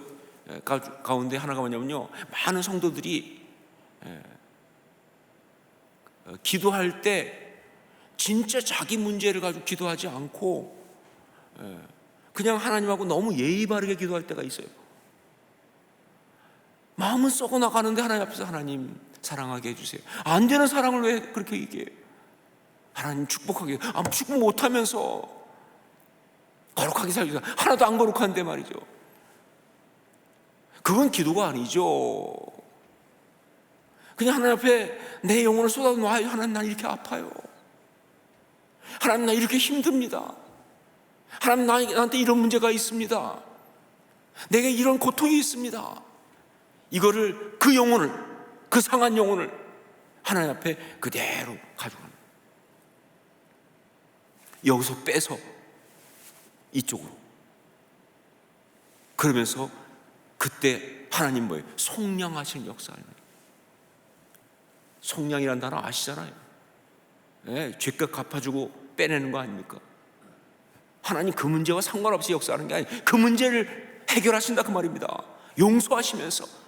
가운데 하나가 뭐냐면요, 많은 성도들이 기도할 때 진짜 자기 문제를 가지고 기도하지 않고 그냥 하나님하고 너무 예의 바르게 기도할 때가 있어요. 마음은 썩어 나가는데 하나님 앞에서 하나님 사랑하게 해주세요. 안 되는 사랑을 왜 그렇게 얘기해요? 하나님 축복하게, 축복 못하면서 거룩하게 살기, 하나도 안 거룩한데 말이죠. 그건 기도가 아니죠. 그냥 하나님 앞에 내 영혼을 쏟아놓아요. 하나님 난 이렇게 아파요. 하나님 나 이렇게 힘듭니다. 하나님 나한테 이런 문제가 있습니다. 내게 이런 고통이 있습니다. 이거를 그 영혼을, 그 상한 영혼을 하나님 앞에 그대로 가져가는 거예요. 여기서 빼서 이쪽으로. 그러면서 그때 하나님 뭐예요? 속량하시는 역사를. 속량이라는 단어 아시잖아요. 죄값 갚아주고 빼내는 거 아닙니까? 하나님 그 문제와 상관없이 역사하는 게 아니에요. 그 문제를 해결하신다 그 말입니다. 용서하시면서.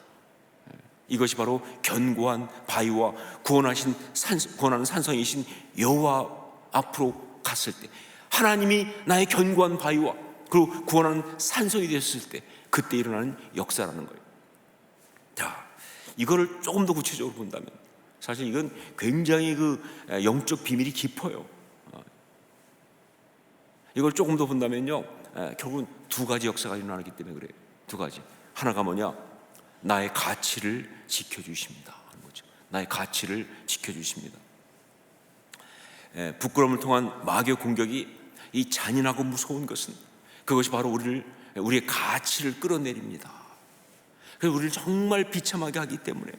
이것이 바로 견고한 바위와 구원하는 산성이신 여호와 앞으로 갔을 때, 하나님이 나의 견고한 바위와 그리고 구원하는 산성이 됐을 때, 그때 일어나는 역사라는 거예요. 자, 이거를 조금 더 구체적으로 본다면 사실 이건 굉장히 영적 비밀이 깊어요. 이걸 조금 더 본다면요, 결국은 두 가지 역사가 일어나기 때문에 그래요. 두 가지. 하나가 뭐냐? 나의 가치를 지켜주십니다 하는 거죠. 나의 가치를 지켜주십니다. 부끄러움을 통한 마귀의 공격이 이 잔인하고 무서운 것은 그것이 바로 우리의 가치를 끌어내립니다. 그래서 우리를 정말 비참하게 하기 때문에,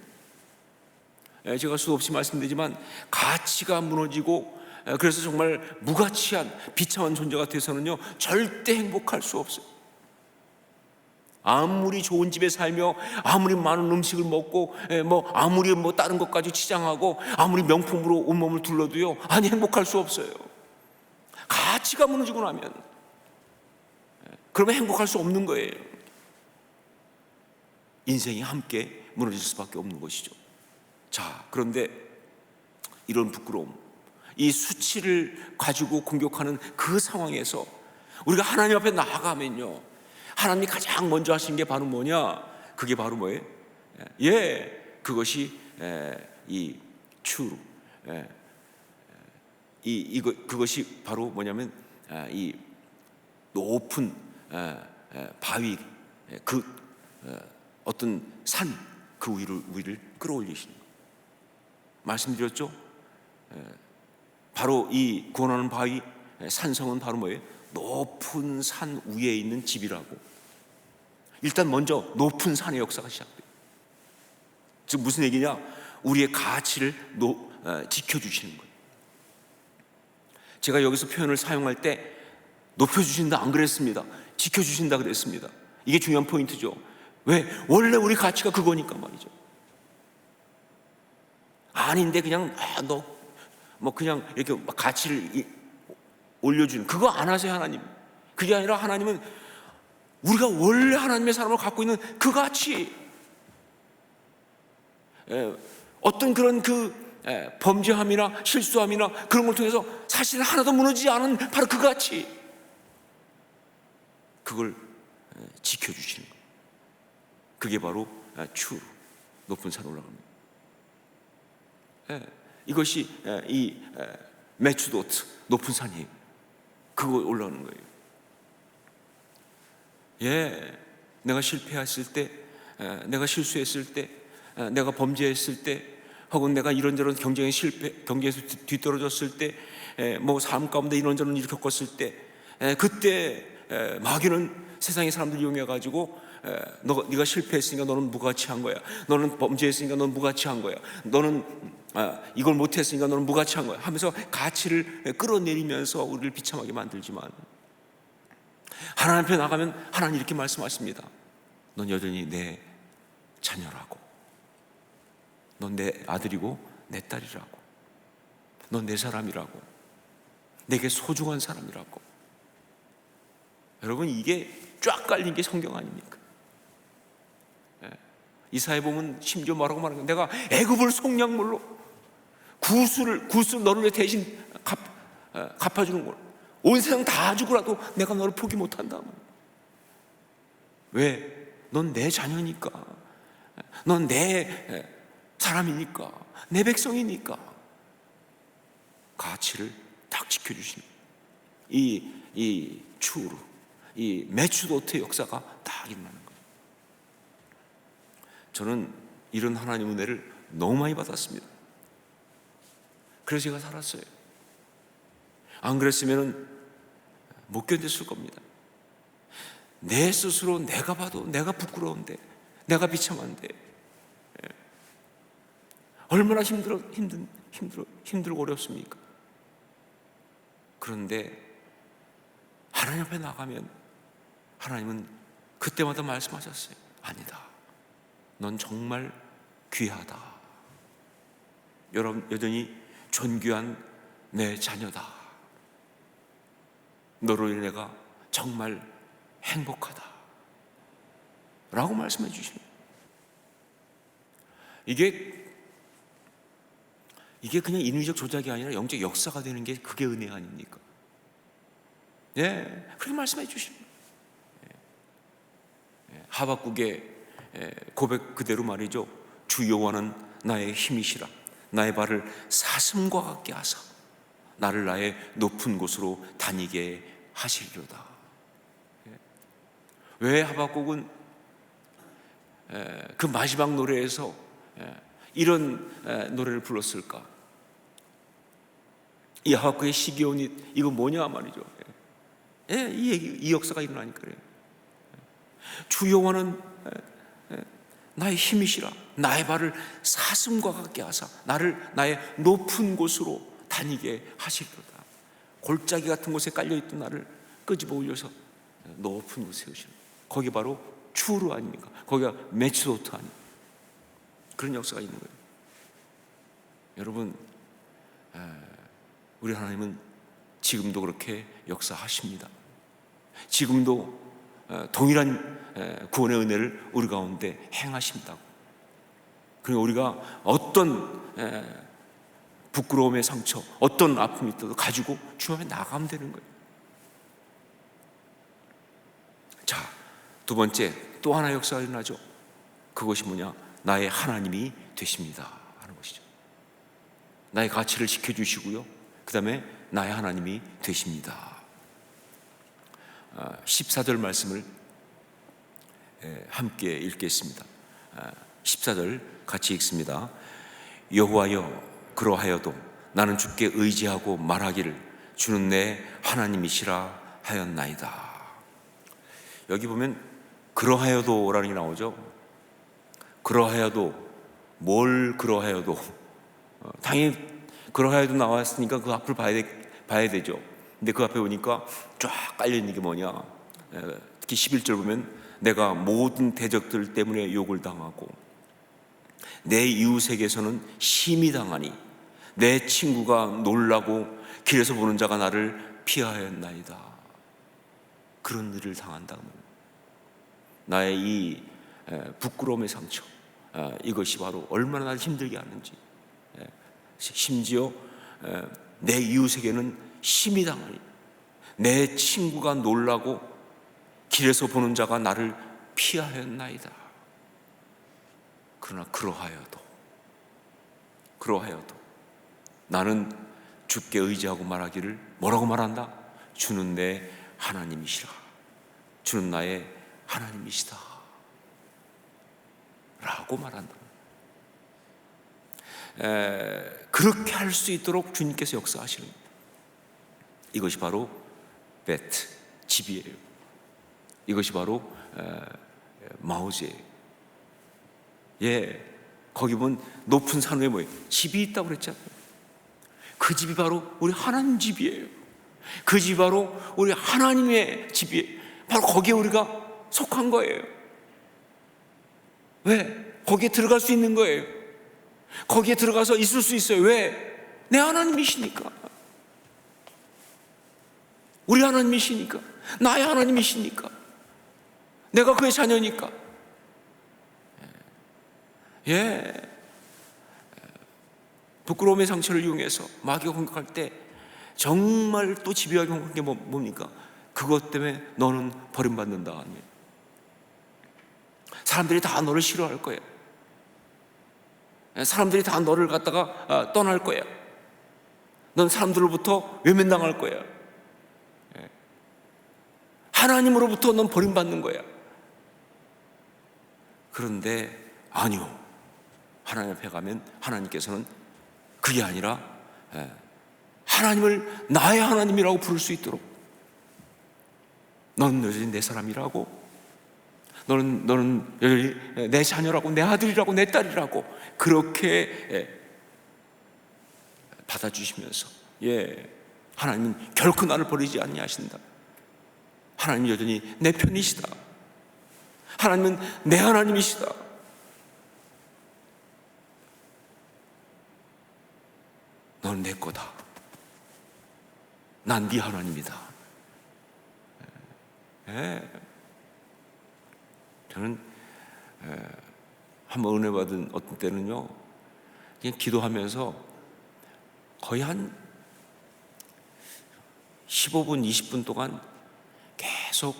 제가 수없이 말씀드리지만 가치가 무너지고, 그래서 정말 무가치한 비참한 존재가 돼서는요 절대 행복할 수 없어요. 아무리 좋은 집에 살며 아무리 많은 음식을 먹고 아무리 다른 것까지 치장하고 아무리 명품으로 온몸을 둘러도요, 아니 행복할 수 없어요. 가치가 무너지고 나면, 그러면 행복할 수 없는 거예요. 인생이 함께 무너질 수밖에 없는 것이죠. 자, 그런데 이런 부끄러움, 이 수치를 가지고 공격하는 그 상황에서 우리가 하나님 앞에 나아가면요, 하나님이 가장 먼저 하신 게 바로 뭐냐? 그게 바로 뭐예요? 그것이 이 추루, 그것이 바로 뭐냐면 이 높은 바위, 그 어떤 산, 그 위를 끌어올리시는 것. 말씀드렸죠? 바로 이 구원하는 바위, 산성은 바로 뭐예요? 높은 산 위에 있는 집이라고. 일단 먼저 높은 산의 역사가 시작돼요. 즉 무슨 얘기냐? 우리의 가치를 지켜주시는 거예요. 제가 여기서 표현을 사용할 때 높여주신다 안 그랬습니다. 지켜주신다 그랬습니다. 이게 중요한 포인트죠. 왜? 원래 우리 가치가 그거니까 말이죠. 아닌데 그냥 그냥 이렇게 가치를 올려주는, 그거 안 하세요 하나님. 그게 아니라 하나님은 우리가 원래 하나님의 사람을 갖고 있는 그 가치, 어떤 그런 범죄함이나 실수함이나 그런 걸 통해서 사실은 하나도 무너지지 않은 바로 그 가치, 그걸 지켜주시는 거예요. 그게 바로 추 높은 산 올라갑니다. 이것이 이 메추도트 높은 산이에요. 그거 올라오는 거예요. 내가 실패했을 때, 내가 실수했을 때, 내가 범죄했을 때, 혹은 내가 이런저런 경쟁에서 뒤떨어졌을 때, 삶 가운데 이런저런 일을 겪었을 때, 그때 마귀는 세상의 사람들 이용해가지고 네가 실패했으니까 너는 무가치한 거야, 너는 범죄했으니까 너는 무가치한 거야, 너는 이걸 못했으니까 너는 무가치한 거야 하면서 가치를 끌어내리면서 우리를 비참하게 만들지만, 하나님 앞에 나가면 하나님 이렇게 말씀하십니다. 넌 여전히 내 자녀라고, 넌 내 아들이고 내 딸이라고, 넌 내 사람이라고, 내게 소중한 사람이라고. 여러분, 이게 쫙 깔린 게 성경 아닙니까? 이사야 보면 심지어 뭐라고 말하는 거야? 내가 애굽을 속량물로 구슬 너를 위해 대신 갚아주는 거야. 온 세상 다 주고라도 내가 너를 포기 못한다. 왜? 넌 내 자녀니까, 넌 내 사람이니까, 내 백성이니까. 가치를 딱 지켜주시는 이 추루, 이 메추도트의 역사가 딱 일어나는 거예요. 저는 이런 하나님 은혜를 너무 많이 받았습니다. 그래서 제가 살았어요. 안 그랬으면 못 견뎠을 겁니다. 내 스스로 내가 봐도 내가 부끄러운데, 내가 비참한데, 얼마나 힘들고 어렵습니까? 그런데 하나님 앞에 나가면 하나님은 그때마다 말씀하셨어요. 아니다, 넌 정말 귀하다. 여전히 존귀한 내 자녀다. 너로 인해 내가 정말 행복하다 라고 말씀해 주시는 거예요. 이게 그냥 인위적 조작이 아니라 영적 역사가 되는 게 그게 은혜 아닙니까? 그렇게 말씀해 주시는 거예요. 하박국의 고백 그대로 말이죠. 주 여호와는 나의 힘이시라. 나의 발을 사슴과 같게 하사 나를 나의 높은 곳으로 다니게 하시리로다. 왜 하박국은 그 마지막 노래에서 이런 노래를 불렀을까? 이 하박국의 시기온이 이거 뭐냐 말이죠. 이 역사가 일어나니까 그래요. 주 여호와는 나의 힘이시라. 나의 발을 사슴과 같게 하사 나를 나의 높은 곳으로 다니게 하시리로다. 골짜기 같은 곳에 깔려있던 나를 끄집어 올려서 높은 곳에 세우시는, 거기 바로 추르 아닙니까? 거기가 메츠도트 아닙니까? 그런 역사가 있는 거예요. 여러분, 우리 하나님은 지금도 그렇게 역사하십니다. 지금도 동일한 구원의 은혜를 우리 가운데 행하신다고. 그리고 우리가 어떤 부끄러움의 상처, 어떤 아픔이 있어도 가지고 주 앞에 나가면 되는 거예요. 자, 두 번째, 또 하나 역사가 일어나죠. 그것이 뭐냐? 나의 하나님이 되십니다 하는 것이죠. 나의 가치를 지켜주시고요, 그 다음에 나의 하나님이 되십니다. 14절 말씀을 함께 읽겠습니다. 14절 같이 읽습니다. 여호와여, 그러하여도 나는 주께 의지하고 말하기를 주는 내 하나님이시라 하였나이다. 여기 보면 그러하여도라는 게 나오죠. 그러하여도, 뭘 그러하여도, 당연히 그러하여도 나왔으니까 그 앞을 봐야 되죠. 근데 그 앞에 보니까 쫙 깔려있는 게 뭐냐, 특히 11절 보면 내가 모든 대적들 때문에 욕을 당하고 내 이웃에게서는 심히 당하니 내 친구가 놀라고 길에서 보는 자가 나를 피하였나이다. 그런 일을 당한다고. 나의 이 부끄러움의 상처, 이것이 바로 얼마나 나를 힘들게 하는지, 심지어 내 이웃에게는 심히 당하니 내 친구가 놀라고 길에서 보는 자가 나를 피하였나이다. 그러나 그러하여도 나는 주께 의지하고 말하기를 뭐라고 말한다? 주는 내 하나님이시라. 주는 나의 하나님이시다 라고 말한다. 그렇게 할 수 있도록 주님께서 역사하시는 겁니다. 이것이 바로 베트, 집이에요. 이것이 바로 마오제예요. 거기 보면 높은 산 위에 뭐예요? 집이 있다고 그랬잖아요. 그 집이 바로 우리 하나님 집이에요. 그 집이 바로 우리 하나님의 집이에요. 바로 거기에 우리가 속한 거예요. 왜? 거기에 들어갈 수 있는 거예요. 거기에 들어가서 있을 수 있어요. 왜? 내 하나님이시니까. 우리 하나님이시니까. 나의 하나님이시니까. 내가 그의 자녀니까. 부끄러움의 상처를 이용해서 마귀가 공격할 때 정말 또 집요하게 공격한 게 뭡니까? 그것 때문에 너는 버림받는다. 사람들이 다 너를 싫어할 거야. 사람들이 다 너를 갖다가 떠날 거야. 넌 사람들로부터 외면당할 거야. 하나님으로부터 넌 버림받는 거야. 그런데 아니요, 하나님 앞에 가면 하나님께서는 그게 아니라 하나님을 나의 하나님이라고 부를 수 있도록, 너는 여전히 내 사람이라고, 너는 여전히 내 자녀라고, 내 아들이라고, 내 딸이라고 그렇게 받아주시면서, 하나님은 결코 나를 버리지 아니하신다. 하나님은 여전히 내 편이시다. 하나님은 내 하나님이시다. 너는 내 거다. 난 네 하나님이다. 저는 한번 은혜 받은 어떤 때는요, 그냥 기도하면서 거의 한 15분, 20분 동안 계속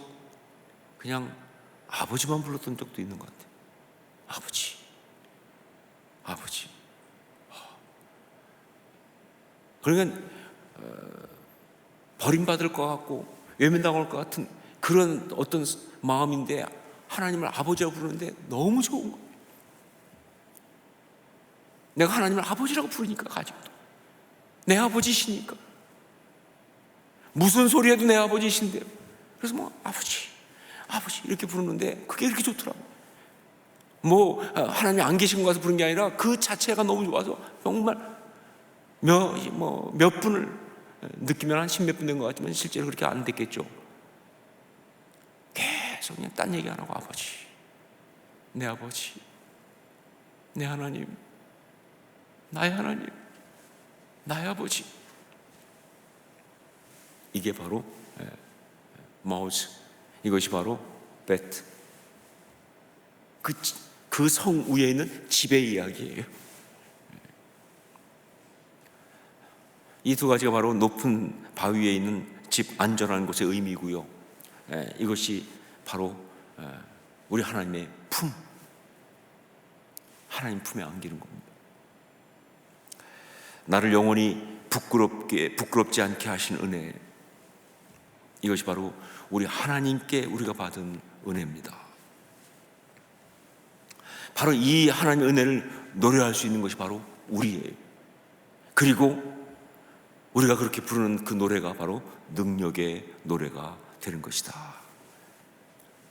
그냥 아버지만 불렀던 적도 있는 것 같아요. 아버지, 아버지. 그러니까 버림받을 것 같고 외면당할 것 같은 그런 어떤 마음인데 하나님을 아버지라고 부르는데 너무 좋은 거예요. 내가 하나님을 아버지라고 부르니까 가지고도 내 아버지시니까 무슨 소리 해도 내 아버지신데요. 그래서 뭐 아버지 이렇게 부르는데 그게 이렇게 좋더라고요. 뭐 하나님이 안 계신 것 같아서 부른 게 아니라 그 자체가 너무 좋아서 정말 몇 분을 느끼면 한 10몇 분 된 것 같지만 실제로 그렇게 안 됐겠죠. 계속 그냥 딴 얘기 안 하고 아버지, 내 아버지, 내 하나님, 나의 하나님, 나의 아버지. 이게 바로 마우스, 이것이 바로 베트, 그 성 위에 있는 집의 이야기예요. 이 두 가지가 바로 높은 바위 위에 있는 집, 안전한 곳의 의미고요. 이것이 바로 우리 하나님의 품, 하나님 품에 안기는 겁니다. 나를 영원히 부끄럽지 않게 하신 은혜, 이것이 바로 우리 하나님께 우리가 받은 은혜입니다. 바로 이 하나님의 은혜를 노래할 수 있는 것이 바로 우리예요. 그리고 우리가 그렇게 부르는 그 노래가 바로 능력의 노래가 되는 것이다.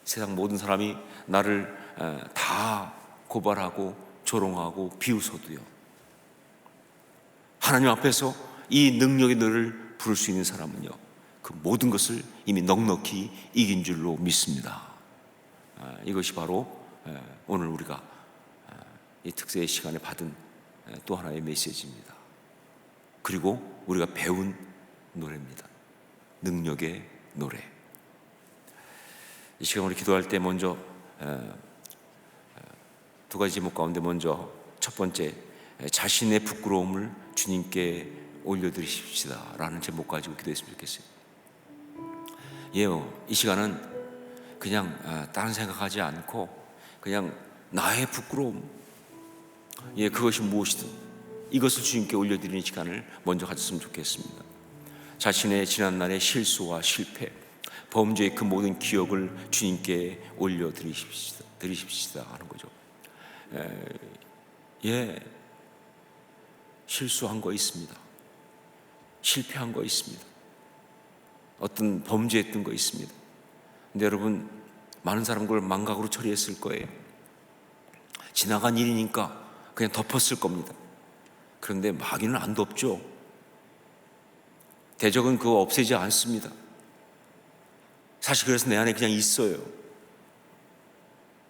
세상 모든 사람이 나를 다 고발하고 조롱하고 비웃어도요, 하나님 앞에서 이 능력의 노래를 부를 수 있는 사람은요, 그 모든 것을 이미 넉넉히 이긴 줄로 믿습니다. 이것이 바로 오늘 우리가 이 특세의 시간에 받은 또 하나의 메시지입니다. 그리고 우리가 배운 노래입니다. 능력의 노래. 이 시간 우리 기도할 때 먼저 두 가지 제목 가운데 먼저 첫 번째, 자신의 부끄러움을 주님께 올려드리십시다 라는 제목 가지고 기도했으면 좋겠어요. 이 시간은 그냥 다른 생각하지 않고 그냥 나의 부끄러움, 그것이 무엇이든 이것을 주님께 올려드리는 시간을 먼저 가졌으면 좋겠습니다. 자신의 지난날의 실수와 실패, 범죄의 그 모든 기억을 주님께 올려드리십시다 하는 거죠. 실수한 거 있습니다. 실패한 거 있습니다. 어떤 범죄했던 거 있습니다. 근데 여러분, 많은 사람은 그걸 망각으로 처리했을 거예요. 지나간 일이니까 그냥 덮었을 겁니다. 그런데 마귀는 안 덮죠. 대적은 그거 없애지 않습니다. 사실 그래서 내 안에 그냥 있어요.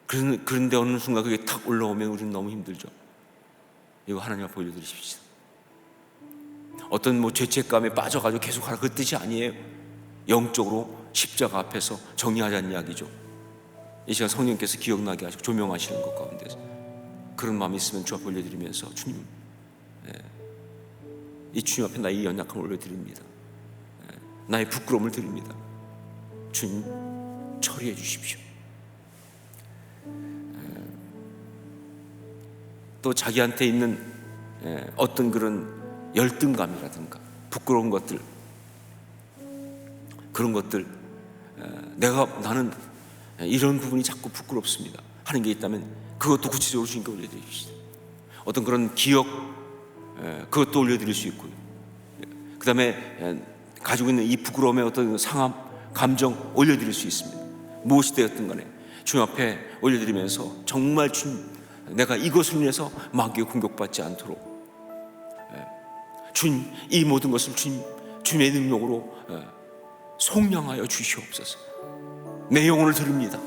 그런데 어느 순간 그게 탁 올라오면 우리는 너무 힘들죠. 이거 하나님 앞에 올려드리십시오. 어떤 죄책감에 빠져가지고 계속 하라, 그 뜻이 아니에요. 영적으로 십자가 앞에서 정리하자는 이야기죠. 이 시간 성령께서 기억나게 하시고 조명하시는 것 가운데서 그런 마음이 있으면 주 앞에 올려드리면서 주님, 이 주님 앞에 나의 연약함을 올려드립니다. 나의 부끄러움을 드립니다. 주님, 처리해 주십시오. 또 자기한테 있는 어떤 그런 열등감이라든가 부끄러운 것들, 그런 것들, 나는 이런 부분이 자꾸 부끄럽습니다 하는 게 있다면 그것도 구체적으로 주님께 올려드리십시오. 어떤 그런 기억, 그것도 올려드릴 수 있고요. 그 다음에 가지고 있는 이 부끄러움의 어떤 상함, 감정 올려드릴 수 있습니다. 무엇이 되었든 간에 주님 앞에 올려드리면서 정말 주님, 내가 이것을 인해서 마귀의 공격받지 않도록 주님, 이 모든 것을 주님의 능력으로 속량하여 주시옵소서. 내 영혼을 드립니다.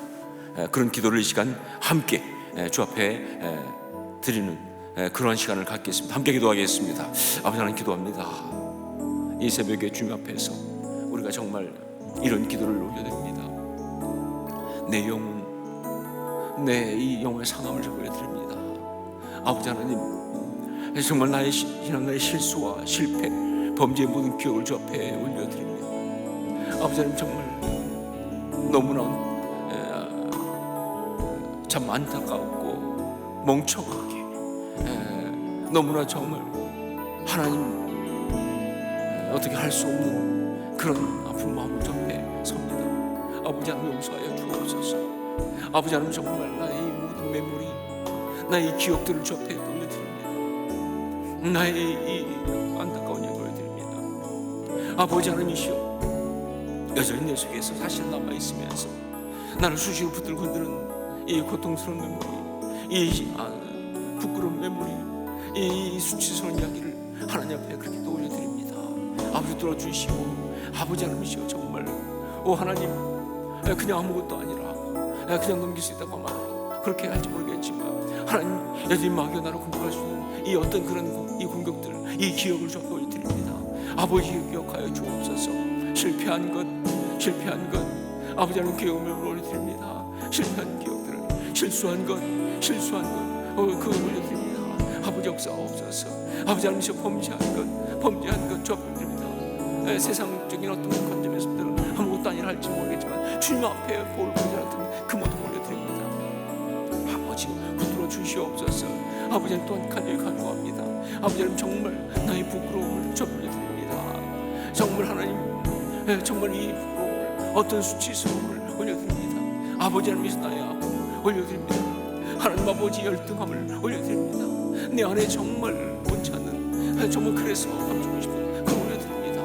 그런 기도를 이 시간 함께 주 앞에 드리는 그러한 시간을 갖겠습니다. 함께 기도하겠습니다. 아버지 하나님, 기도합니다. 이 새벽에 주님 앞에서 우리가 정말 이런 기도를 올려드립니다. 내 영혼, 내 이 영혼의 상함을 올려드립니다. 아버지 하나님, 정말 나의 실수와 실패, 범죄의 모든 기억을 주 앞에 올려드립니다. 아버지 하나님, 정말 너무나 참 안타깝고 멍청하게, 너무나 정말 하나님 어떻게 할 수 없는 그런 아픈 마음을 주 앞에 아버지 하나님 용서하여 주옵소서. 아버지 하나님 정말 나의 이 모든 메모리, 나의 기억들을 주 앞에 올려드립니다. 나의 이 안타까운 얘기 올려드립니다. 아버지 하나님이시여, 여전히 내 속에서 사실 남아있으면서 나를 수시로 붙들고 흔드는 이 고통스러운 메모리, 이 부끄러운 메모리, 이 수치스러운 이야기를 하나님 앞에 그렇게 또 올려드립니다. 아버지 들어주시고, 아버지 하나님이시여, 정말 하나님, 그냥 아무것도 아니라 그냥 넘길 수 있다고 말하라, 그렇게 할지 모르겠지만 하나님 여전히 마귀가 나를 공격할 수 있는 이 어떤 그런 이 공격들, 이 기억을 좀 올려드립니다. 아버지 기억하여 주옵소서. 실패한 것 아버지 하나님 기억을 올려드립니다. 실패한 기억들을, 실수한 것 그거 올려드립니다. 아버지 역사옵소서. 아버지 하나님이시여, 범죄한 것 주 앞에 드립니다. 세상적인 어떤 관점에서는 아무것도 아니라 할지 모르겠지만 주님 앞에 볼 보자는 그 모든 올려드립니다. 아버지 붙들어 주시옵소서. 아버지는 또한 간절히 간구합니다. 아버지는 정말 나의 부끄러움을 주 앞에 올려드립니다. 정말 하나님, 정말 이 부끄러움을, 어떤 수치스러움을 올려드립니다. 아버지 하나님께서 나의 아픔을 올려드립니다. 하나님 아버지 열등함을 올려드립니다. 내 안에 정말 원치 않는, 정말 그래서 감추고 싶은 그걸 올려드립니다.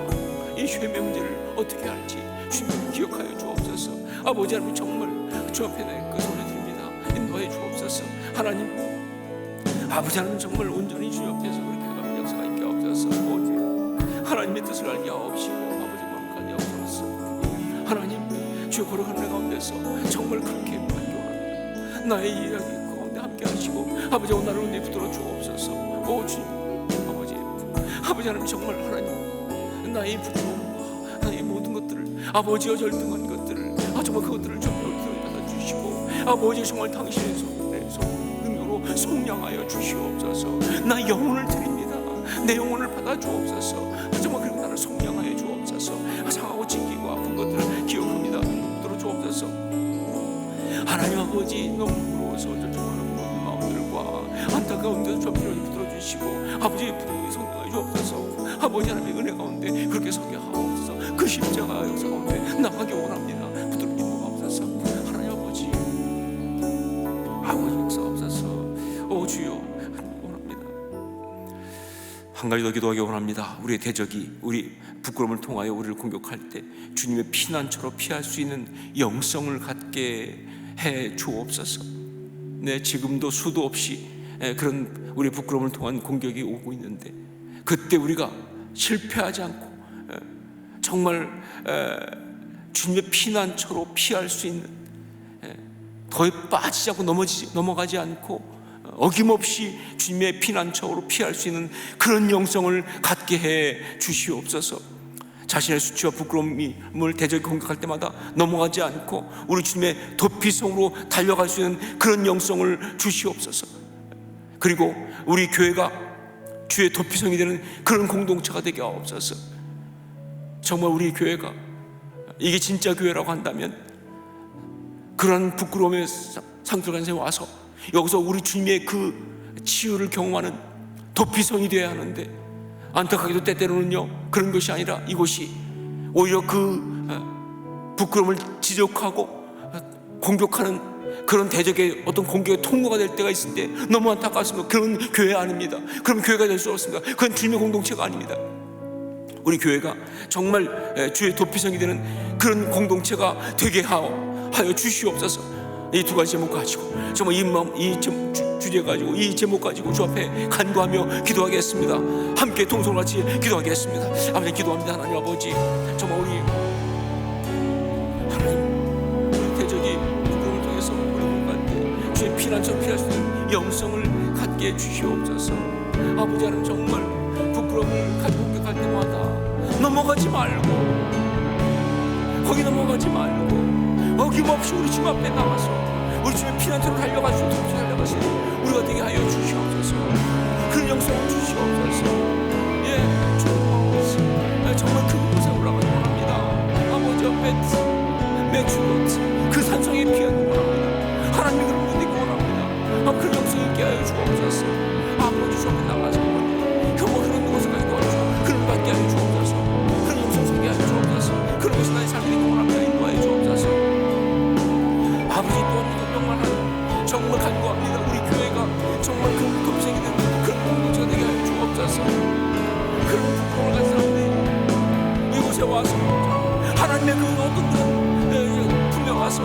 이 죄의 문제를 어떻게 할지 주님 기억하여 주옵소서. 아버지 하나님 정말 주 앞에 내 것을 올려드립니다. 인도하여 주옵소서. 하나님, 아버지 하나님 정말 온전히 주 옆에서 그렇게 하는 역사가 있게 하옵소서. 아버지 하나님의 뜻을 알게 하옵시고, 아버지 마음을 알게 하옵소서. 하나님, 주 걸어가는 내 가운데서 정말 그렇게 만족합니다. 나의 이야기 가운데 함께 하시고, 아버지 오늘 나를 은혜 붙들어 주옵소서. 오 주님, 아버지 하나님 정말 하나님, 나의 부끄러움과 나의 모든 것들을, 아버지여 절등한 것들을, 정말 그것들을 좀 받아주시고, 아버지 정말 당신의 손에서 능력으로 속량하여 주시옵소서. 나 영혼을 드립니다. 내 영혼을 받아 주옵소서. 정말 그리고 나를 속량하여 주옵소서. 상하고 찢기고 아픈 것들을 기억합니다. 붙들어 주옵소서. 하나님 아버지, 너무 부러워서 절정하는 모든 마음들과 안타까운 데서 저편을 붙들어 주시고, 아버지의 부흥에 성령하여 주옵소서. 아버지 하나님의 은혜 가운데 그렇게 서게 하옵소서. 그 십자가 역사 가운데 나가게 원합니다. 붙들어 주옵소서. 하나님 아버지 역사 없어서 오 주여 원합니다. 한 가지 더 기도하기 원합니다. 우리의 대적이 우리 부끄러움을 통하여 우리를 공격할 때 주님의 피난처로 피할 수 있는 영성을 갖게 해 주옵소서. 네, 지금도 수도 없이 그런 우리 부끄러움을 통한 공격이 오고 있는데, 그때 우리가 실패하지 않고 정말 주님의 피난처로 피할 수 있는, 더에 빠지지 않고 넘어가지 않고 어김없이 주님의 피난처로 피할 수 있는 그런 영성을 갖게 해 주시옵소서. 자신의 수치와 부끄러움을 대적이 공격할 때마다 넘어가지 않고 우리 주님의 도피성으로 달려갈 수 있는 그런 영성을 주시옵소서. 그리고 우리 교회가 주의 도피성이 되는 그런 공동체가 되게 하옵소서. 정말 우리 교회가 이게 진짜 교회라고 한다면 그런 부끄러움의 상들간에 와서 여기서 우리 주님의 그 치유를 경험하는 도피성이 되어야 하는데, 안타깝게도 때때로는요 그런 것이 아니라 이곳이 오히려 그 부끄러움을 지적하고 공격하는 그런 대적의 어떤 공격의 통로가 될 때가 있을 때 너무 안타깝습니다. 그런 교회 아닙니다. 그럼 교회가 될 수 없습니다. 그건 주님의 공동체가 아닙니다. 우리 교회가 정말 주의 도피성이 되는 그런 공동체가 되게 하여 주시옵소서. 이 두 가지 제목 가지고 정말 이 주제 가지고 이 제목 가지고 주 앞에 간구하며 기도하겠습니다. 함께 동성같이 기도하겠습니다. 아버지 기도합니다. 하나님 아버지, 정말 우리 하나님, 우리 대적이 부끄러움을 통해서 우리 공간에 주의 피난처럼 피할 수 있는 영성을 갖게 해주시옵소서. 아버지 하나님, 정말 부끄러움을 가지고 공격할 때마다 넘어가지 말고, 거기 넘어가지 말고 어김없이 우리 주님 앞에 나와서 우리 주님의 피난처로 달려갈 수 있도록 달려가시는 우리가 되게 하여 주시옵소서. 그런 영성을 주시옵소서. 예, 주옵소서. 정말 그 곳에 올라가기 원합니다. 아버지 앞에 매주것 그 산성에 피하기 원합니다. 하나님이 그런 분이 원합니다. 그런 영성이 있게 하여 주옵소서. 아버지 주 앞에 나가서 혐오 그런 곳에 가지 도와주시고 그런 받게 하여 주옵소서. 그런 영성 소개 하여 주옵소서. 그런 것이 나의 삶이 되기 원합니다. 인도하여 주옵소서. 정말 간구합니다. 우리 교회가 정말 그 급생이 되는 그런 공동체가 되게 하여 주옵소서. 그런 부끄러움을 가진 사람들이 이곳에 와서 하나님의 그 어떤 그런 분명 와서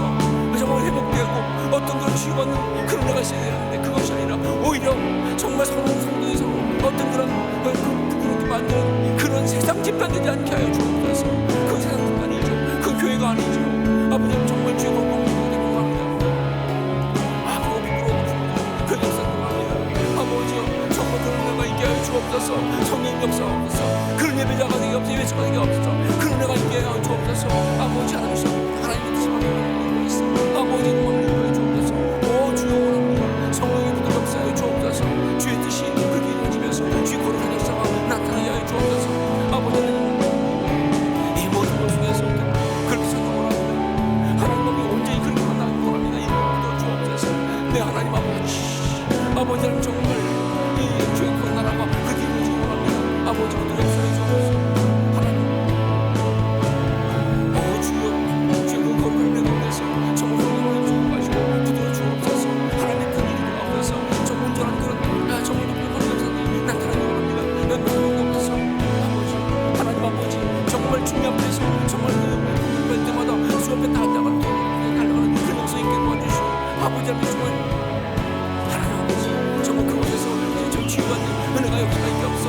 정말 회복되고 어떤 그런 치유받는 그런 데가 있어야 되는데, 그것이 아니라 오히려 정말 서로는 성도에서 어떤 그런 그 부끄럽게 만드는 그런 세상 집단되지 않게 하여 주옵소서. 그 세상 집단이죠. 그 교회가 아니죠. 아버지 정말 주의 공동체가 되고 합니다. 아버지 부끄러워 그 역사도 합니다. 아버지요 정말 그런 데가 있게 하여 주옵소서. 성령 역사옵소서. 그런 예배자가 되게 없어, 예배자가 되게 없어서 그런 데가 있게 하여 주옵소서. 아버지 하나님의 뜻이 바뀌고 있어. 아버지 nom을 주옵소서. 오 주여 원합니다. 성령의 부도 역사하여 주옵소서. 주의 뜻이 그렇게 이루어지면서 주의 거룩한 역사가 나타나게 하여 주옵소서. 아버지는 이 모든 것 속에서 그렇게 생각을 합니다. 하나님이 온전히 그렇게 만나는 거랍니다. 이 모든 주옵소서. 내 하나님 아버지는 정말 이 주의 그 나라가 그렇게 이루어지기 원합니다. 아버지 부도 역사하여 주옵소서. 하나님 주여 주의 그 거룩한 내 가운데서 정말 성령을 주옵하시고 부도를 주옵소서. 하나님의 큰 일이 앞에서 정말 온전한 그런 정말 높은 그런 역사들이 나타나기 원합니다. 연단이 없어서 하나님 아버지 정말 주님 앞에서 정말 그 때마다 주 앞에 다 앉아가는 달려가는 그런 역사 있게 도와주시고 아버지 앞에 정말 하나님 아버지 정말 그곳에서 저 치유받는 은혜가 역사가 있게 없어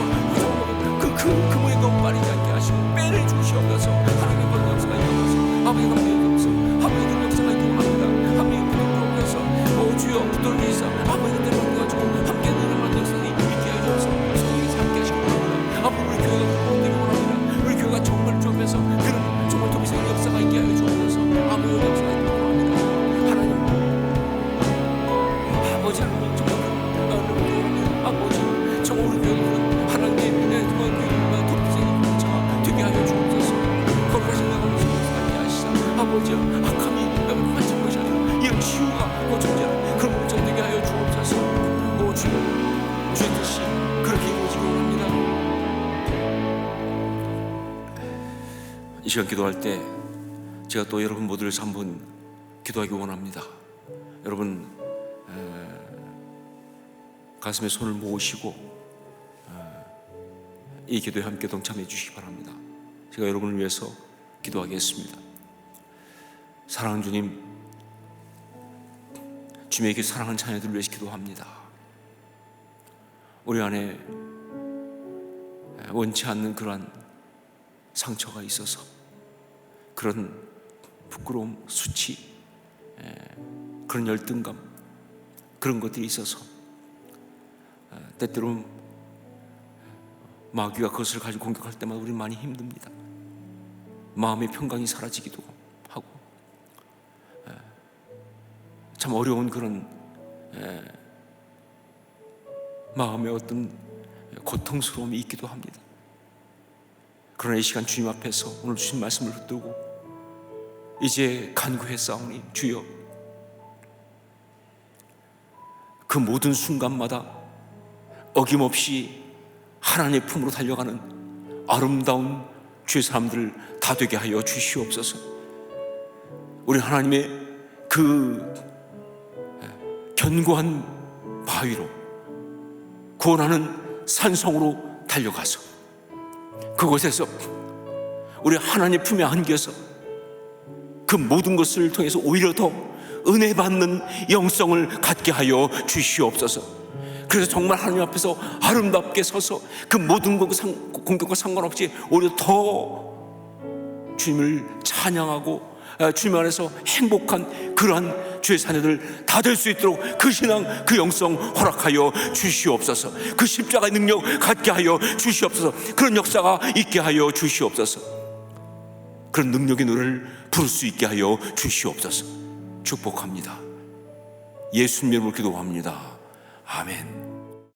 그 모에 너무 빠르지 않게 하시고 빼를 주시옵소서. 하나님의 그런 역사가 있게 없어 아버지 그런 역사 아버지 그런 역사가 있게 원합니다. 하나님의 부도를 위해서 오 주여 부도를 위해서 아버지 그때를 가지고 함께 일어나는 역사가 있게 하셔서 성령께서 함께 하시기 원합니다. 아버지 우리 교회가 그렇게 원합니다. 우리 교회가 정말 주 앞에서 그런 정말 도미생의 역사가 있게 하여 주옵소서. 아버지 역사가 있게 원합니다. 하나님 아버지 하나님 정말 아버지 정말 우리 교회가 하나님의 정말 그 도미생의 역사가 되게 하여 주옵소서. 거룩하신 나라를 하게 하시사 아버지 악함이 반짝 것이 아니라 이런 치유가 고쳐지는 그런 목적 되게 하여 주옵소서. 오 주여 주의 뜻이 그렇게 이루어지기 원합니다. 이 시간 기도할 때 제가 또 여러분 모두를 위해서 한번 기도하기 원합니다. 여러분 가슴에 손을 모으시고 이 기도에 함께 동참해 주시기 바랍니다. 제가 여러분을 위해서 기도하겠습니다. 사랑하는 주님, 주님에게 사랑하는 자녀들을 위해서 기도합니다. 우리 안에 원치 않는 그러한 상처가 있어서 그런 부끄러움, 수치, 그런 열등감, 그런 것들이 있어서 때때로 마귀가 그것을 가지고 공격할 때마다 우리는 많이 힘듭니다. 마음의 평강이 사라지기도 하고 참 어려운 그런 마음의 어떤 고통스러움이 있기도 합니다. 그러나 이 시간 주님 앞에서 오늘 주신 말씀을 붙들고 이제 간구했사오니 주여 그 모든 순간마다 어김없이 하나님의 품으로 달려가는 아름다운 주의 사람들 다 되게 하여 주시옵소서. 우리 하나님의 그 견고한 바위로 구원하는 산성으로 달려가서 그곳에서 우리 하나님 품에 안겨서 그 모든 것을 통해서 오히려 더 은혜 받는 영성을 갖게 하여 주시옵소서. 그래서 정말 하나님 앞에서 아름답게 서서 그 모든 공격과 상관없이 오히려 더 주님을 찬양하고 주님 안에서 행복한 그러한 주의 자녀들 다 될 수 있도록 그 신앙, 그 영성 허락하여 주시옵소서. 그 십자가의 능력 갖게 하여 주시옵소서. 그런 역사가 있게 하여 주시옵소서. 그런 능력의 노래를 부를 수 있게 하여 주시옵소서. 축복합니다. 예수님 이름으로 기도합니다. 아멘.